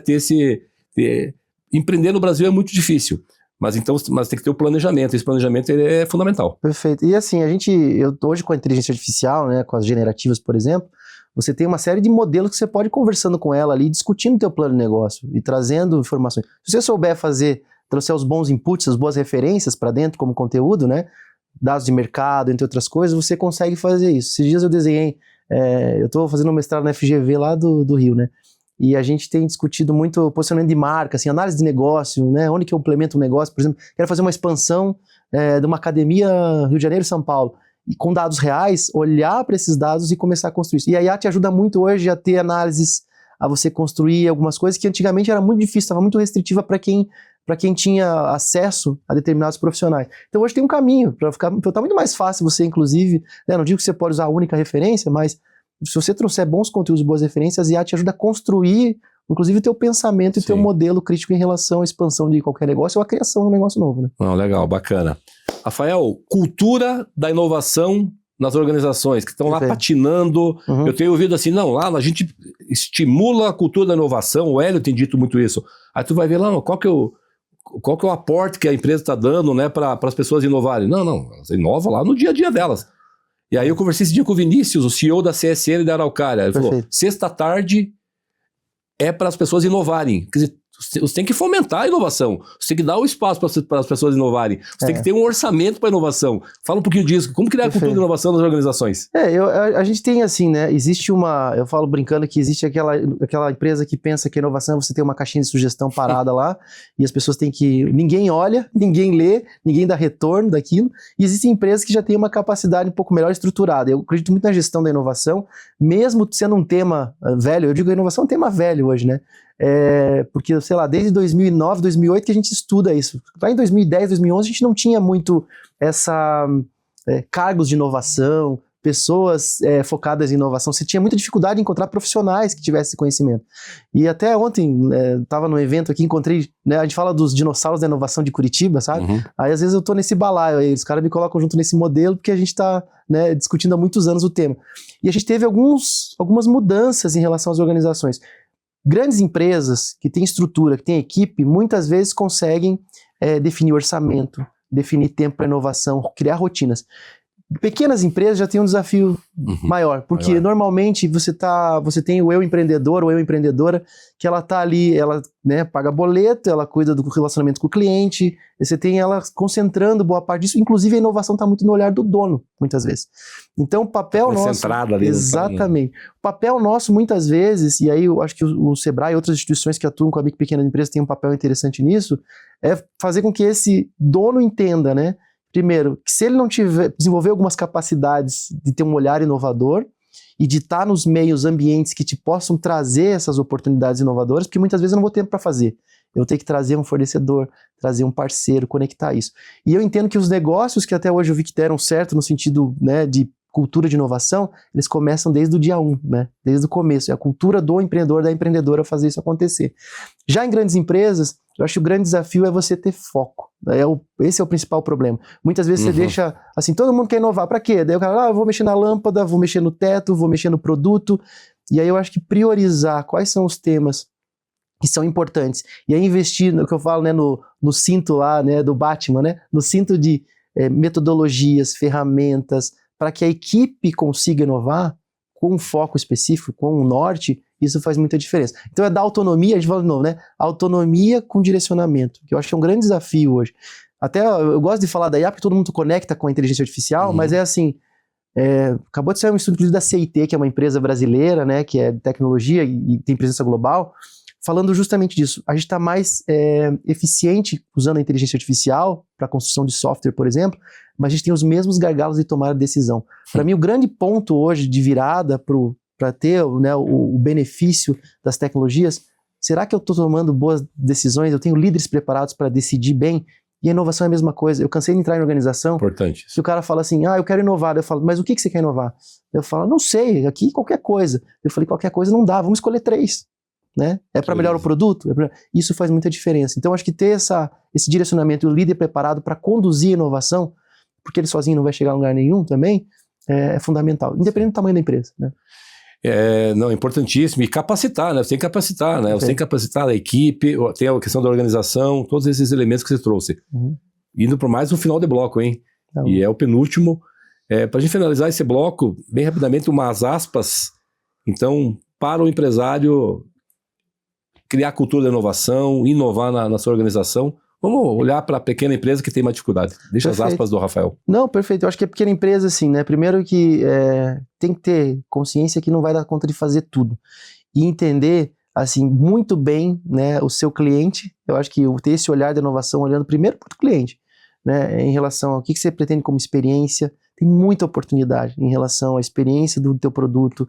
S1: empreender no Brasil é muito difícil, mas tem que ter o planejamento, esse planejamento é fundamental.
S2: Perfeito. E assim, hoje com a inteligência artificial, né, com as generativas, por exemplo, você tem uma série de modelos que você pode ir conversando com ela ali, discutindo o teu plano de negócio e trazendo informações. Se você souber trouxer os bons inputs, as boas referências para dentro como conteúdo, né, dados de mercado, entre outras coisas, você consegue fazer isso. Esses dias eu desenhei, eu estou fazendo um mestrado na FGV lá do Rio, né, e a gente tem discutido muito posicionamento de marca, assim, análise de negócio, né? Onde que eu implemento um negócio, por exemplo, quero fazer uma expansão de uma academia Rio de Janeiro e São Paulo, e com dados reais, olhar para esses dados e começar a construir isso. E a IA te ajuda muito hoje a ter análises, a você construir algumas coisas que antigamente era muito difícil, estava muito restritiva para quem tinha acesso a determinados profissionais. Então hoje tem um caminho, para estar muito mais fácil você, inclusive, né? Não digo que você pode usar a única referência, mas se você trouxer bons conteúdos e boas referências, a IA te ajuda a construir, inclusive, o teu pensamento e teu modelo crítico em relação à expansão de qualquer negócio ou à criação de um negócio novo, né? Legal,
S1: bacana. Rafael, cultura da inovação nas organizações que estão lá patinando. Eu tenho ouvido assim, lá a gente estimula a cultura da inovação, o Hélio tem dito muito isso. Aí tu vai ver lá, qual que é o aporte que a empresa está dando, né, para as pessoas inovarem? Não, elas inovam lá no dia a dia delas. E aí eu conversei esse dia com o Vinícius, o CEO da CSN da Araucária. Ele falou, sexta-tarde é para as pessoas inovarem. Quer dizer, Você tem que fomentar a inovação, você tem que dar o espaço para as pessoas inovarem, você tem que ter um orçamento para inovação. Fala um pouquinho disso, como criar a cultura de inovação nas organizações?
S2: A gente tem assim, né, existe eu falo brincando que existe aquela empresa que pensa que a inovação é você ter uma caixinha de sugestão parada lá, e as pessoas têm ninguém olha, ninguém lê, ninguém dá retorno daquilo, e existem empresas que já têm uma capacidade um pouco melhor estruturada. Eu acredito muito na gestão da inovação, mesmo sendo um tema velho, eu digo que a inovação é um tema velho hoje, né? Porque, sei lá, desde 2009, 2008 que a gente estuda isso. Lá em 2010, 2011 a gente não tinha muito cargos de inovação, pessoas focadas em inovação. Você tinha muita dificuldade em encontrar profissionais que tivessem esse conhecimento. E até ontem, estava num evento aqui, encontrei, né, a gente fala dos dinossauros da inovação de Curitiba, sabe? Uhum. Aí às vezes eu tô nesse balaio aí, os caras me colocam junto nesse modelo, porque a gente está, né, discutindo há muitos anos o tema. E a gente teve algumas mudanças em relação às organizações. Grandes empresas que têm estrutura, que têm equipe, muitas vezes conseguem definir orçamento, definir tempo para inovação, criar rotinas. Pequenas empresas já têm um desafio maior, porque normalmente você tem o eu empreendedor ou eu empreendedora, que ela tá ali, ela, né, paga boleto, ela cuida do relacionamento com o cliente, você tem ela concentrando boa parte disso, inclusive a inovação está muito no olhar do dono, muitas vezes. Então o papel nosso... Ali exatamente. O papel nosso, muitas vezes, e aí eu acho que o Sebrae e outras instituições que atuam com a micro e pequena empresa têm um papel interessante nisso, é fazer com que esse dono entenda, né? Primeiro, que se ele não desenvolver algumas capacidades de ter um olhar inovador e de estar nos meios, ambientes que te possam trazer essas oportunidades inovadoras, porque muitas vezes eu não vou ter tempo para fazer. Eu tenho que trazer um fornecedor, trazer um parceiro, conectar isso. E eu entendo que os negócios que até hoje eu vi que deram certo no sentido, né, de cultura de inovação, eles começam desde o dia 1, né? Desde o começo. É a cultura do empreendedor, da empreendedora fazer isso acontecer. Já em grandes empresas, eu acho que o grande desafio é você ter foco. Esse é o principal problema. Muitas vezes você deixa, assim, todo mundo quer inovar. Para quê? Daí o cara, eu vou mexer na lâmpada, vou mexer no teto, vou mexer no produto. E aí eu acho que priorizar quais são os temas que são importantes. E aí investir, no que eu falo, né, no cinto lá, né, do Batman, né? No cinto de metodologias, ferramentas, para que a equipe consiga inovar com um foco específico, com um norte, isso faz muita diferença. Então é dar autonomia, a gente fala de novo, né? Autonomia com direcionamento, que eu acho que é um grande desafio hoje. Até eu gosto de falar da IA, porque todo mundo conecta com a inteligência artificial, mas é assim, acabou de sair um estudo da CIT, que é uma empresa brasileira, né, que é de tecnologia e tem presença global, falando justamente disso. A gente está mais eficiente usando a inteligência artificial para a construção de software, por exemplo, mas a gente tem os mesmos gargalos de tomar a decisão. Para mim, o grande ponto hoje de virada para ter, né, o benefício das tecnologias, será que eu estou tomando boas decisões? Eu tenho líderes preparados para decidir bem? E a inovação é a mesma coisa. Eu cansei de entrar em organização.
S1: Importante.
S2: Que o cara fala assim, eu quero inovar. Eu falo, mas o que você quer inovar? Eu falo, não sei, aqui qualquer coisa. Eu falei, qualquer coisa não dá, vamos escolher 3. Né? É para melhorar o produto? Isso faz muita diferença. Então, acho que ter esse direcionamento e o líder preparado para conduzir a inovação, porque ele sozinho não vai chegar a lugar nenhum também, é fundamental, independente do tamanho da empresa. Né?
S1: Não, importantíssimo. E capacitar, né? Você tem que capacitar, né? Você tem que capacitar a equipe, tem a questão da organização, todos esses elementos que você trouxe. Indo para mais um final de bloco, hein? E é o penúltimo. Para a gente finalizar esse bloco, bem rapidamente, umas aspas. Então, para o empresário criar cultura da inovação, inovar na sua organização. Vamos olhar para a pequena empresa que tem mais dificuldade. Deixa as aspas do Rafael.
S2: Não, perfeito. Eu acho que a pequena empresa, assim, né? Primeiro que tem que ter consciência que não vai dar conta de fazer tudo. E entender, assim, muito bem, né, o seu cliente. Eu acho que ter esse olhar da inovação, olhando primeiro para o cliente, né? Em relação ao que você pretende como experiência. Tem muita oportunidade em relação à experiência do teu produto.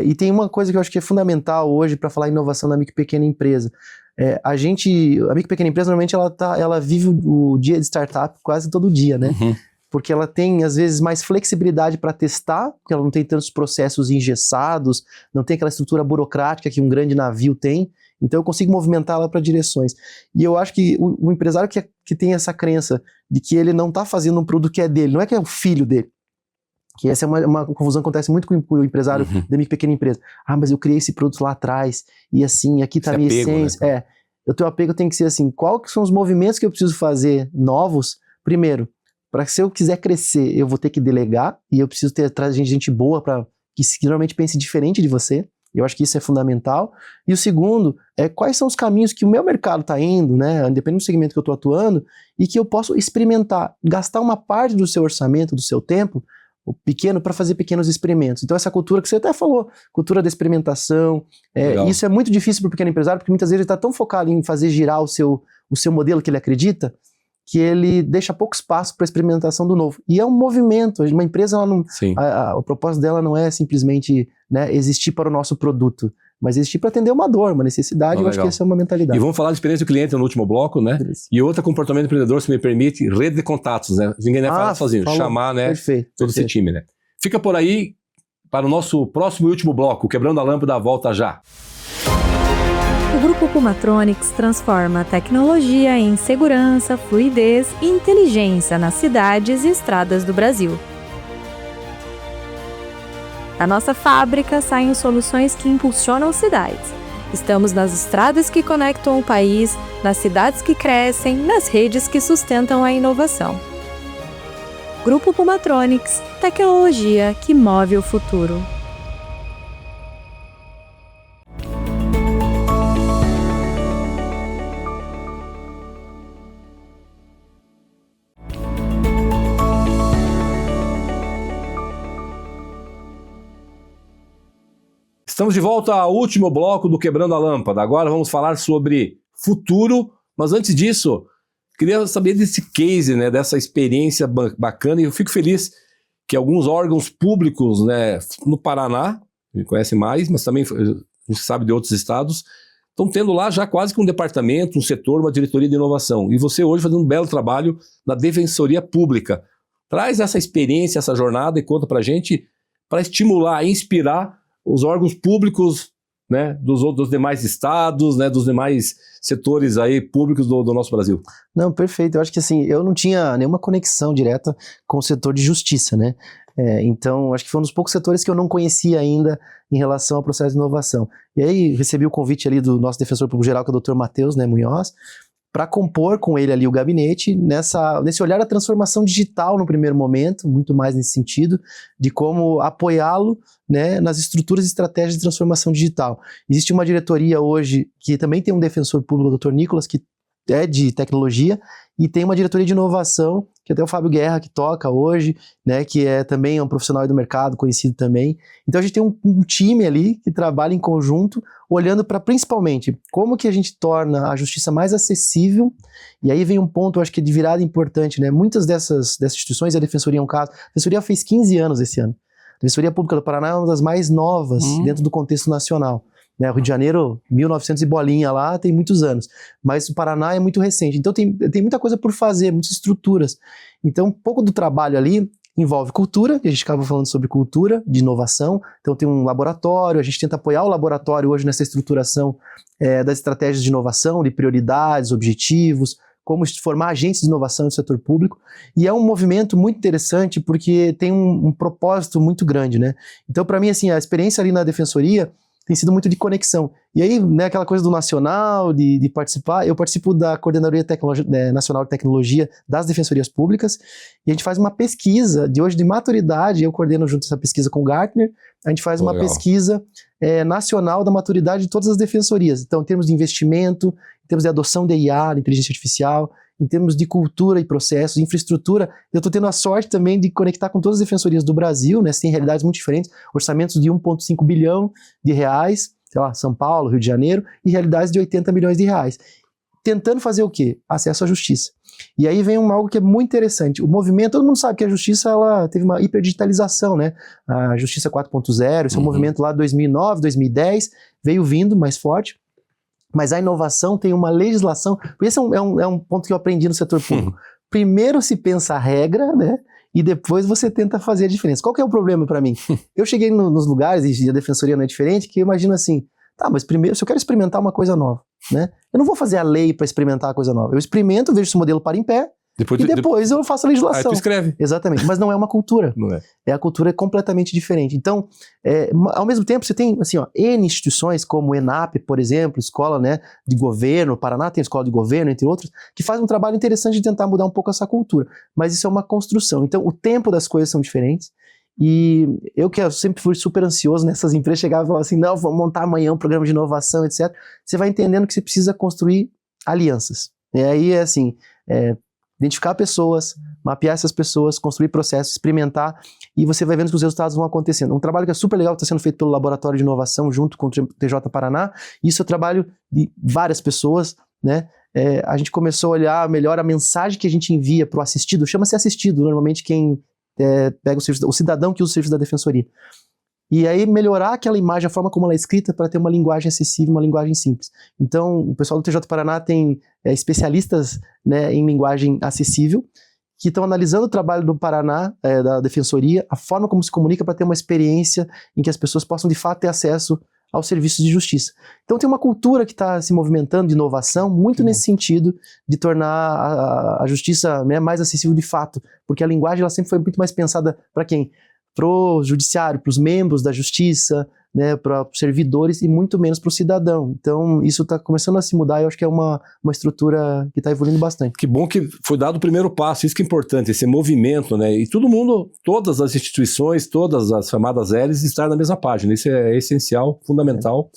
S2: E tem uma coisa que eu acho que é fundamental hoje para falar inovação na micro e pequena empresa. A micro e pequena empresa, normalmente, ela vive o dia de startup quase todo dia, né? Porque ela tem, às vezes, mais flexibilidade para testar, porque ela não tem tantos processos engessados, não tem aquela estrutura burocrática que um grande navio tem. Então eu consigo movimentá-la para direções. E eu acho que o empresário que tem essa crença de que ele não está fazendo um produto que é dele, não é que é o filho dele. Que essa é uma confusão que acontece muito com o empresário da minha pequena empresa. Mas eu criei esse produto lá atrás, e assim, aqui está a minha essência. Né? O teu apego tem que ser assim, quais são os movimentos que eu preciso fazer novos? Primeiro, para que se eu quiser crescer, eu vou ter que delegar, e eu preciso trazer gente boa que normalmente pense diferente de você. Eu acho que isso é fundamental. E o segundo é quais são os caminhos que o meu mercado está indo, né, independente do segmento que eu estou atuando, e que eu posso experimentar, gastar uma parte do seu orçamento, do seu tempo, o pequeno, para fazer pequenos experimentos. Então essa cultura que você até falou, cultura da experimentação, isso é muito difícil para o pequeno empresário, porque muitas vezes ele está tão focado em fazer girar o seu modelo que ele acredita, que ele deixa pouco espaço para a experimentação do novo. E é um movimento, uma empresa, ela não, o propósito dela não é simplesmente, né, existir para o nosso produto, mas existir para atender uma dor, uma necessidade. Eu acho que essa é uma mentalidade.
S1: E vamos falar de experiência do cliente no último bloco, né? Beleza. E outra, comportamento empreendedor, se me permite, rede de contatos, né? Ninguém fala sozinho, chamar, né? Todo esse time, né? Fica por aí para o nosso próximo e último bloco, Quebrando a Lâmpada, volta já.
S4: O Grupo Pulmatronics transforma a tecnologia em segurança, fluidez e inteligência nas cidades e estradas do Brasil. Da nossa fábrica saem soluções que impulsionam cidades. Estamos nas estradas que conectam o país, nas cidades que crescem, nas redes que sustentam a inovação. Grupo Pulmatronics, tecnologia que move o futuro.
S1: Estamos de volta ao último bloco do Quebrando a Lâmpada. Agora vamos falar sobre futuro, mas antes disso, queria saber desse case, né, dessa experiência bacana, e eu fico feliz que alguns órgãos públicos, né, no Paraná, a gente conhece mais, mas também a gente sabe de outros estados, estão tendo lá já quase que um departamento, um setor, uma diretoria de inovação. E você hoje fazendo um belo trabalho na Defensoria Pública. Traz essa experiência, essa jornada e conta pra gente, para estimular, inspirar os órgãos públicos, né, dos demais estados, né, dos demais setores aí públicos do nosso Brasil.
S2: Não, perfeito. Eu acho que assim, eu não tinha nenhuma conexão direta com o setor de justiça, né? Então, acho que foi um dos poucos setores que eu não conhecia ainda em relação ao processo de inovação. E aí, recebi o convite ali do nosso defensor público geral, que é o Dr. Matheus, né, Munhoz, para compor com ele ali o gabinete nesse olhar da transformação digital no primeiro momento, muito mais nesse sentido, de como apoiá-lo, né, nas estruturas e estratégias de transformação digital. Existe uma diretoria hoje que também tem um defensor público, o Dr. Nicolas, que é de tecnologia, e tem uma diretoria de inovação, que até o Fábio Guerra que toca hoje, né, que também é um profissional do mercado, conhecido também. Então a gente tem um time ali que trabalha em conjunto, olhando para principalmente como que a gente torna a justiça mais acessível, e aí vem um ponto, eu acho que de virada importante, né, muitas dessas instituições, a Defensoria é um caso, a Defensoria fez 15 anos esse ano. A Defensoria Pública do Paraná é uma das mais novas dentro do contexto nacional. Né, Rio de Janeiro, 1900 e bolinha lá, tem muitos anos, mas o Paraná é muito recente, então tem muita coisa por fazer, muitas estruturas. Então um pouco do trabalho ali envolve cultura, que a gente acaba falando sobre cultura, de inovação, então tem um laboratório, a gente tenta apoiar o laboratório hoje nessa estruturação das estratégias de inovação, de prioridades, objetivos, como formar agentes de inovação no setor público, e é um movimento muito interessante porque tem um propósito muito grande, né? Então para mim, assim, a experiência ali na Defensoria tem sido muito de conexão. E aí, né, aquela coisa do nacional, de participar, eu participo da Coordenadoria Nacional de Tecnologia das Defensorias Públicas, e a gente faz uma pesquisa de hoje de maturidade, eu coordeno junto essa pesquisa com o Gartner, a gente faz uma pesquisa nacional da maturidade de todas as defensorias. Então, em termos de investimento, em termos de adoção de IA, de inteligência artificial, em termos de cultura e processos, infraestrutura, eu estou tendo a sorte também de conectar com todas as defensorias do Brasil, né? Tem realidades muito diferentes, orçamentos de 1,5 bilhão de reais, sei lá, São Paulo, Rio de Janeiro, e realidades de 80 milhões de reais. Tentando fazer o quê? Acesso à justiça. E aí vem algo que é muito interessante. O movimento, todo mundo sabe que a justiça ela teve uma hiperdigitalização, né? A Justiça 4.0, esse é um movimento lá de 2009, 2010, veio vindo mais forte. Mas a inovação tem uma legislação, porque esse é um ponto que eu aprendi no setor público. Primeiro se pensa a regra, né? E depois você tenta fazer a diferença. Qual que é o problema para mim? Eu cheguei nos lugares, e a defensoria não é diferente, que eu imagino assim, tá, mas primeiro, se eu quero experimentar uma coisa nova, né? Eu não vou fazer a lei para experimentar a coisa nova. Eu experimento, vejo se o modelo para em pé, e depois eu faço a legislação.
S1: Aí tu escreve.
S2: Exatamente, mas não é uma cultura.
S1: Não é.
S2: A cultura é completamente diferente. Então, ao mesmo tempo, você tem assim, N instituições como o ENAP, por exemplo, escola, né, de governo, o Paraná tem escola de governo, entre outros, que faz um trabalho interessante de tentar mudar um pouco essa cultura. Mas isso é uma construção. Então, o tempo das coisas são diferentes E eu que sempre fui super ansioso nessas empresas, chegava e falava assim, não, vamos montar amanhã um programa de inovação, etc. Você vai entendendo que você precisa construir alianças. E aí é assim, identificar pessoas, mapear essas pessoas, construir processos, experimentar, e você vai vendo que os resultados vão acontecendo. Um trabalho que é super legal, que está sendo feito pelo Laboratório de Inovação junto com o TJ Paraná, isso é o trabalho de várias pessoas, né? A gente começou a olhar melhor a mensagem que a gente envia para o assistido, chama-se assistido, normalmente quem pega o serviço, o cidadão que usa o serviço da defensoria. E aí melhorar aquela imagem, a forma como ela é escrita, para ter uma linguagem acessível, uma linguagem simples. Então, o pessoal do TJ Paraná tem especialistas, né, em linguagem acessível, que estão analisando o trabalho do Paraná, da defensoria, a forma como se comunica para ter uma experiência em que as pessoas possam de fato ter acesso aos serviços de justiça. Então tem uma cultura que está se movimentando de inovação muito nesse sentido de tornar a justiça, né, mais acessível de fato, porque a linguagem ela sempre foi muito mais pensada para quem? Para o judiciário, para os membros da justiça, né, para os servidores e muito menos para o cidadão. Então isso está começando a se mudar e eu acho que é uma estrutura que está evoluindo bastante.
S1: Que bom que foi dado o primeiro passo, isso que é importante, esse movimento, né? E todo mundo, todas as instituições, todas as chamadas L's estar na mesma página, isso é essencial, fundamental.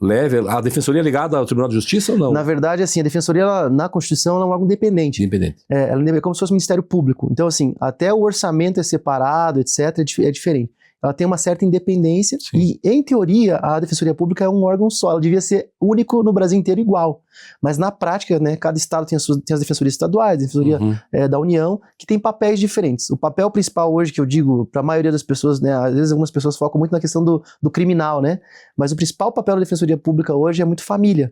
S1: Leve, a defensoria é ligada ao Tribunal de Justiça ou não?
S2: Na verdade, assim, a defensoria, ela, na Constituição, ela é um órgão independente. Ela é como se fosse um Ministério Público. Então, assim, até o orçamento é separado, etc., é diferente. Ela tem uma certa independência. Sim. E, em teoria, a Defensoria Pública é um órgão só. Ela devia ser único no Brasil inteiro igual. Mas, na prática, né, cada estado tem as defensorias estaduais, a defensoria da União, que tem papéis diferentes. O papel principal hoje, que eu digo para a maioria das pessoas, né, às vezes algumas pessoas focam muito na questão do criminal, né? Mas o principal papel da Defensoria Pública hoje é muito família.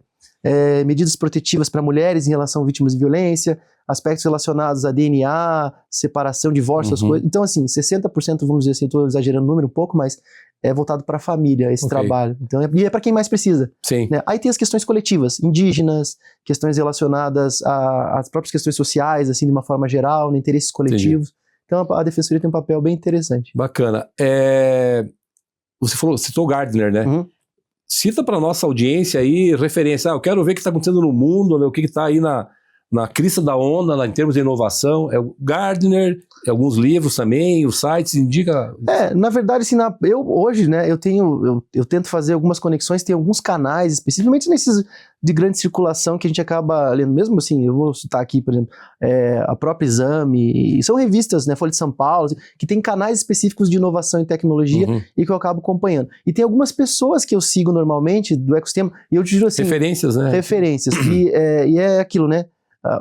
S2: Medidas protetivas para mulheres em relação a vítimas de violência, aspectos relacionados a DNA, separação, divórcio, essas coisas. Então, assim, 60%, vamos dizer assim, eu estou exagerando o número um pouco, mas é voltado para a família, esse trabalho. Então, e é para quem mais precisa.
S1: Sim.
S2: Né? Aí tem as questões coletivas, indígenas, questões relacionadas às próprias questões sociais, assim, de uma forma geral, né, interesses coletivos. Entendi. Então, a Defensoria tem um papel bem interessante.
S1: Bacana. Você citou o Gardner, né? Cita para nossa audiência aí referência. Eu quero ver o que está acontecendo no mundo, né, o que está aí na crista da onda, em termos de inovação. É o Gardner, alguns livros também, os sites indica...
S2: Na verdade, assim, eu hoje, né, eu tento fazer algumas conexões, tem alguns canais, especificamente nesses de grande circulação que a gente acaba lendo, mesmo assim, eu vou citar aqui, por exemplo, a própria Exame, e são revistas, né, Folha de São Paulo, que tem canais específicos de inovação e tecnologia e que eu acabo acompanhando. E tem algumas pessoas que eu sigo normalmente do ecossistema, e eu te digo assim...
S1: Referências, né?
S2: Referências, e é aquilo, né?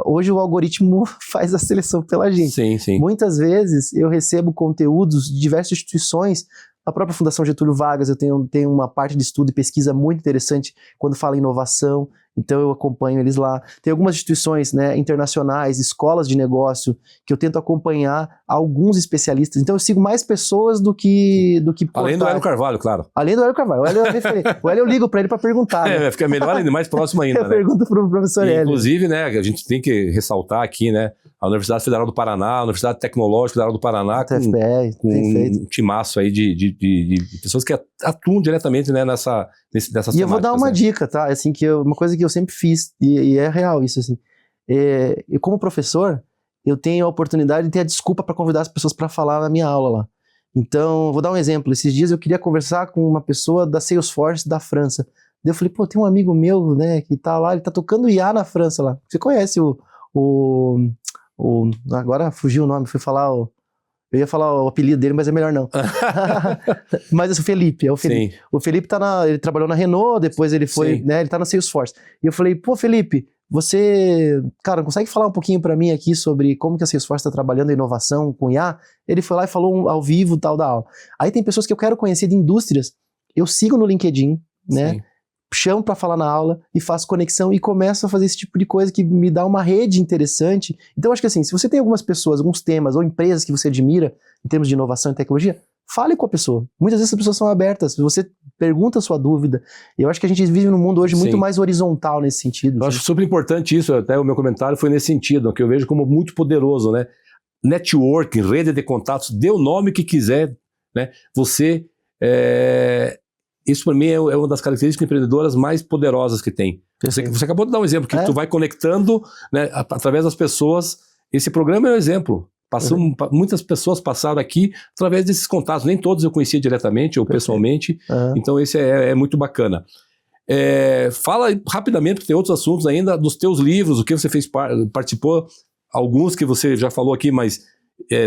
S2: Hoje o algoritmo faz a seleção pela gente.
S1: Sim, sim.
S2: Muitas vezes eu recebo conteúdos de diversas instituições. A própria Fundação Getúlio Vargas, eu tenho uma parte de estudo e pesquisa muito interessante quando fala em inovação, então eu acompanho eles lá. Tem algumas instituições, né, internacionais, escolas de negócio, que eu tento acompanhar alguns especialistas. Então eu sigo mais pessoas do que
S1: Além do Hélio Carvalho, claro.
S2: Além do Hélio Carvalho. O Hélio é referente. O Hélio eu ligo para ele para perguntar. Né?
S1: Fica melhor ainda, mais próximo ainda.
S2: Eu pergunto para o professor Hélio.
S1: Inclusive, né, a gente tem que ressaltar aqui, né, a Universidade Federal do Paraná, a Universidade Tecnológica Federal do Paraná, com um timaço aí de pessoas que atuam diretamente, né, nessas temáticas.
S2: E eu vou dar uma dica, tá? Assim, uma coisa que eu sempre fiz, e é real isso, assim. Eu, como professor, eu tenho a oportunidade de ter a desculpa para convidar as pessoas para falar na minha aula lá. Então, vou dar um exemplo. Esses dias eu queria conversar com uma pessoa da Salesforce da França. Daí eu falei, tem um amigo meu, né, que tá lá, ele tá tocando IA na França lá. Você conhece agora fugiu o nome, eu ia falar o apelido dele, mas é melhor não. Mas é o Felipe, Sim. O Felipe ele trabalhou na Renault, depois ele foi, né, ele tá na Salesforce. E eu falei, Felipe, você, cara, consegue falar um pouquinho para mim aqui sobre como que a Salesforce tá trabalhando a inovação com IA? Ele foi lá e falou ao vivo, tal, da aula. Aí tem pessoas que eu quero conhecer de indústrias, eu sigo no LinkedIn, né? Sim. Chamo para falar na aula e faço conexão e começo a fazer esse tipo de coisa que me dá uma rede interessante. Então, acho que assim, se você tem algumas pessoas, alguns temas ou empresas que você admira em termos de inovação e tecnologia, fale com a pessoa. Muitas vezes as pessoas são abertas, você pergunta a sua dúvida. Eu acho que a gente vive num mundo hoje muito mais horizontal nesse sentido.
S1: Eu acho super importante isso, até o meu comentário foi nesse sentido, que eu vejo como muito poderoso, né? Networking, rede de contatos, dê o nome que quiser, né? Você... Isso para mim é uma das características empreendedoras mais poderosas que tem. Você acabou de dar um exemplo, que tu vai conectando, né, através das pessoas. Esse programa é um exemplo. Muitas pessoas passaram aqui através desses contatos. Nem todos eu conhecia diretamente ou pessoalmente. Então esse é muito bacana. Fala rapidamente, porque tem outros assuntos ainda, dos teus livros, o que você fez, participou, alguns que você já falou aqui, mas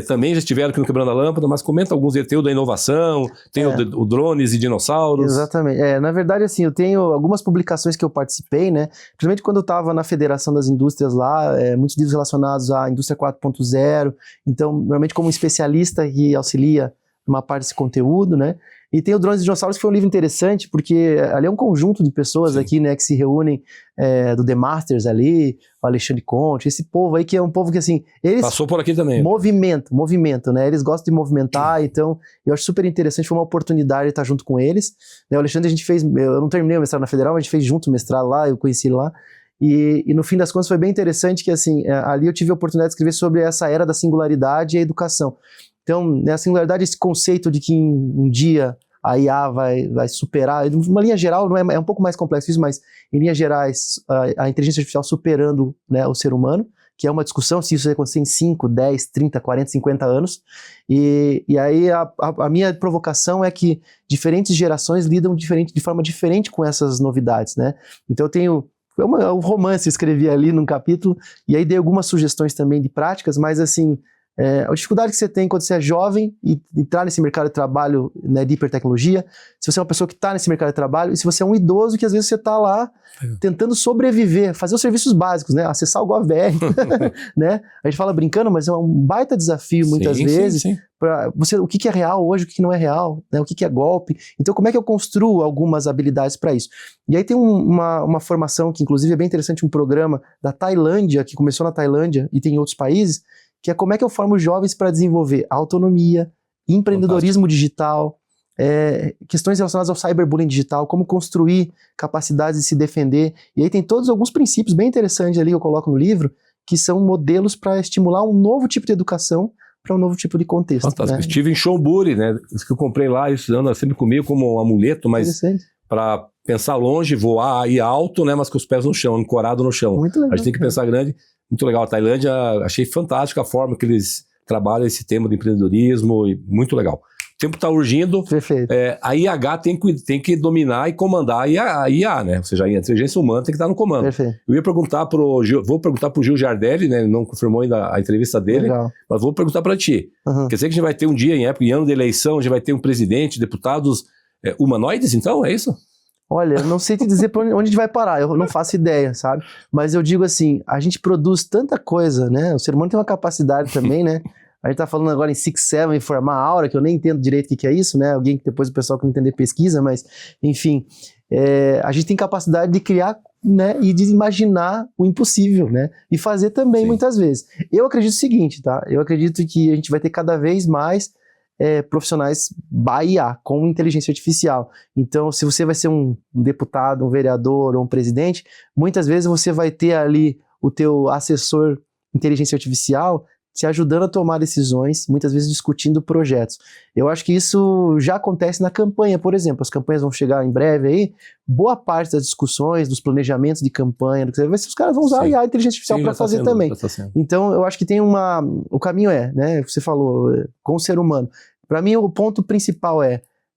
S1: também já estiveram aqui no Quebrando a Lâmpada, mas comenta alguns. Tem o da inovação, tem o Drones e Dinossauros.
S2: Exatamente. Na verdade, assim, eu tenho algumas publicações que eu participei, né? Principalmente quando eu estava na Federação das Indústrias lá, muitos livros relacionados à indústria 4.0. Então, normalmente como especialista que auxilia uma parte desse conteúdo, né? E tem o Drones e Dinossauros, que foi um livro interessante, porque ali é um conjunto de pessoas aqui, né, que se reúnem, do The Masters ali, o Alexandre Conte, esse povo aí que é um povo que, assim, eles...
S1: Passou por aqui também.
S2: Movimento, né, eles gostam de movimentar, então eu acho super interessante, foi uma oportunidade de estar junto com eles, né, o Alexandre a gente fez, eu não terminei o mestrado na Federal, mas a gente fez junto o mestrado lá, eu conheci ele lá, e no fim das contas foi bem interessante que, assim, ali eu tive a oportunidade de escrever sobre essa era da singularidade e a educação. Então, né, a singularidade, esse conceito de que um dia a IA vai superar, uma linha geral, não é um pouco mais complexo isso, mas em linhas gerais, a inteligência artificial superando, né, o ser humano, que é uma discussão se isso vai acontecer em 5, 10, 30, 40, 50 anos. E aí a minha provocação é que diferentes gerações lidam de forma diferente com essas novidades, né? Então eu tenho... um romance eu escrevi ali num capítulo, e aí dei algumas sugestões também de práticas, mas assim... a dificuldade que você tem quando você é jovem e entrar nesse mercado de trabalho, né, de hipertecnologia, se você é uma pessoa que está nesse mercado de trabalho, e se você é um idoso que às vezes você está lá tentando sobreviver, fazer os serviços básicos, né, acessar o GovBR, né, a gente fala brincando, mas é um baita desafio muitas vezes, para você, o que é real hoje, o que não é real, né, o que é golpe, então como é que eu construo algumas habilidades para isso? E aí tem uma formação que inclusive é bem interessante, um programa da Tailândia, que começou na Tailândia e tem em outros países, que é como é que eu formo os jovens para desenvolver autonomia, empreendedorismo digital, questões relacionadas ao cyberbullying digital, como construir capacidades de se defender. E aí tem alguns princípios bem interessantes ali que eu coloco no livro, que são modelos para estimular um novo tipo de educação para um novo tipo de contexto.
S1: Fantástico.
S2: Né?
S1: Estive em Chonburi, né? Isso que eu comprei lá, isso anda sempre comigo como um amuleto, mas para pensar longe, voar aí alto, né? Mas com os pés no chão, ancorado no chão.
S2: Muito legal.
S1: A gente tem que pensar grande. Muito legal. A Tailândia, achei fantástica a forma que eles trabalham esse tema de empreendedorismo, e muito legal. O tempo está urgindo.
S2: Perfeito.
S1: A IH tem que dominar e comandar a IA, né? Ou seja, a inteligência humana tem que estar no comando.
S2: Perfeito.
S1: Eu ia perguntar vou perguntar pro Gil Giardelli, né? Ele não confirmou ainda a entrevista dele,
S2: legal.
S1: Mas vou perguntar para ti. Quer dizer que a gente vai ter um dia, em ano de eleição, a gente vai ter um presidente, deputados humanoides, então? É isso?
S2: Olha, eu não sei te dizer pra onde a gente vai parar, eu não faço ideia, sabe? Mas eu digo assim, a gente produz tanta coisa, né? O ser humano tem uma capacidade também, né? A gente tá falando agora em 6-7, formar aura, que eu nem entendo direito o que é isso, né? Alguém que depois o pessoal que não entender pesquisa, mas, enfim, a gente tem capacidade de criar, né? E de imaginar o impossível, né? E fazer também, muitas vezes. Eu acredito o seguinte, tá? Eu acredito que a gente vai ter cada vez mais profissionais IA, com inteligência artificial. Então, se você vai ser um deputado, um vereador ou um presidente, muitas vezes você vai ter ali o teu assessor inteligência artificial te ajudando a tomar decisões, muitas vezes discutindo projetos. Eu acho que isso já acontece na campanha, por exemplo. As campanhas vão chegar em breve aí, boa parte das discussões, dos planejamentos de campanha, os caras vão usar a inteligência artificial para fazer também. Então, eu acho que tem o caminho né, você falou, com o ser humano. Para mim, o ponto principal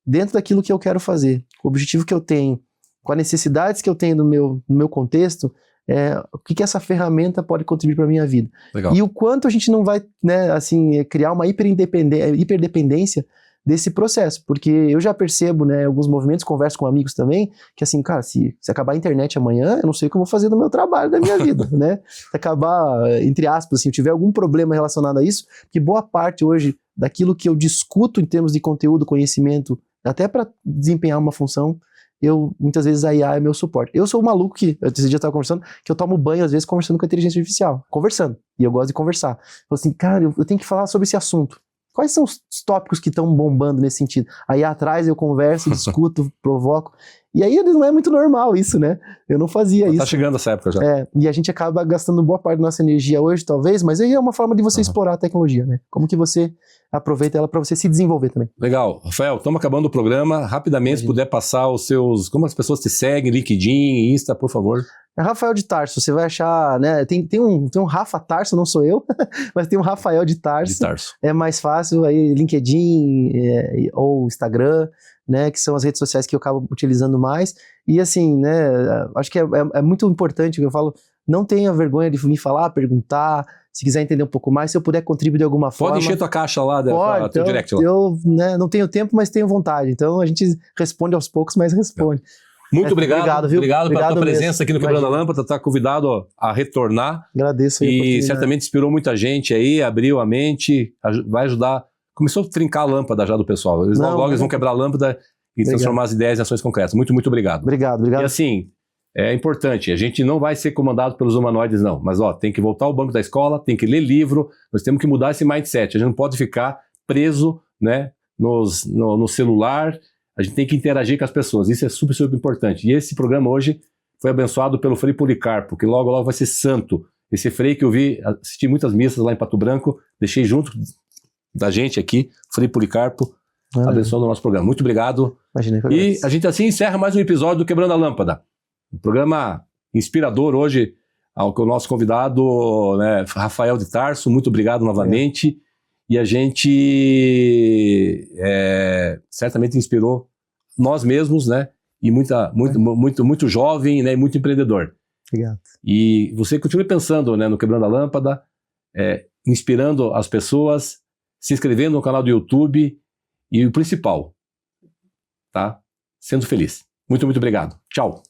S2: dentro daquilo que eu quero fazer, o objetivo que eu tenho, com as necessidades que eu tenho no meu contexto, o que essa ferramenta pode contribuir para a minha vida.
S1: Legal.
S2: E o quanto a gente não vai, né, assim, criar uma hiperdependência desse processo, porque eu já percebo, né, alguns movimentos, converso com amigos também, que assim, cara, se acabar a internet amanhã, eu não sei o que eu vou fazer no meu trabalho, da minha vida, né? Se acabar, entre aspas, assim, eu tiver algum problema relacionado a isso, porque boa parte hoje daquilo que eu discuto em termos de conteúdo, conhecimento, até para desempenhar uma função, muitas vezes a IA é meu suporte. Eu sou um maluco que, esse dia eu estava conversando, que eu tomo banho às vezes conversando com a inteligência artificial, conversando, e eu gosto de conversar. Falo assim, cara, eu tenho que falar sobre esse assunto. Quais são os tópicos que estão bombando nesse sentido? Aí atrás eu converso, discuto, provoco. E aí não é muito normal isso, né? Eu não fazia isso.
S1: Tá chegando essa época já.
S2: E a gente acaba gastando boa parte da nossa energia hoje, talvez, mas aí é uma forma de você explorar a tecnologia, né? Como que você aproveita ela para você se desenvolver também.
S1: Legal. Rafael, estamos acabando o programa. Rapidamente, se puder passar os seus... Como as pessoas te seguem, LinkedIn, Insta, por favor.
S2: É Rafael de Tarso, você vai achar, né? Tem um Rafa Tarso, não sou eu, mas tem um Rafael de Tarso.
S1: De Tarso.
S2: É mais fácil aí, LinkedIn ou Instagram, né? Que são as redes sociais que eu acabo utilizando mais. E assim, né? Acho que é muito importante que eu falo, não tenha vergonha de me falar, perguntar, se quiser entender um pouco mais, se eu puder contribuir de alguma forma.
S1: Pode encher tua caixa lá,
S2: Pode,
S1: teu direct lá.
S2: Eu né, não tenho tempo, mas tenho vontade. Então a gente responde aos poucos, mas responde.
S1: Muito obrigado,
S2: viu?
S1: Obrigado pela tua presença
S2: mesmo.
S1: aqui no Quebrando a Lâmpada, tá convidado a retornar.
S2: Agradeço.
S1: E certamente inspirou muita gente aí, abriu a mente, vai ajudar. Começou a trincar a lâmpada já do pessoal. Logo eles vão quebrar a lâmpada e transformar as ideias em ações concretas. Muito, muito obrigado.
S2: Obrigado.
S1: E assim, é importante, a gente não vai ser comandado pelos humanoides não, mas tem que voltar ao banco da escola, tem que ler livro, nós temos que mudar esse mindset, a gente não pode ficar preso, né, no celular. A gente tem que interagir com as pessoas, isso é super, super importante. E esse programa hoje foi abençoado pelo Frei Policarpo, que logo, logo vai ser santo. Esse Frei que eu assisti muitas missas lá em Pato Branco, deixei junto da gente aqui, Frei Policarpo, abençoando o nosso programa. Muito obrigado.
S2: Imagina,
S1: e a gente assim encerra mais um episódio do Quebrando a Lâmpada. Um programa inspirador hoje, ao nosso convidado, né, Rafael de Tarso, muito obrigado novamente. E a gente certamente inspirou nós mesmos, né? E muito jovem, né? E muito empreendedor.
S2: Obrigado.
S1: E você continue pensando, né, no Quebrando a Lâmpada, inspirando as pessoas, se inscrevendo no canal do YouTube e o principal, tá? Sendo feliz. Muito, muito obrigado. Tchau.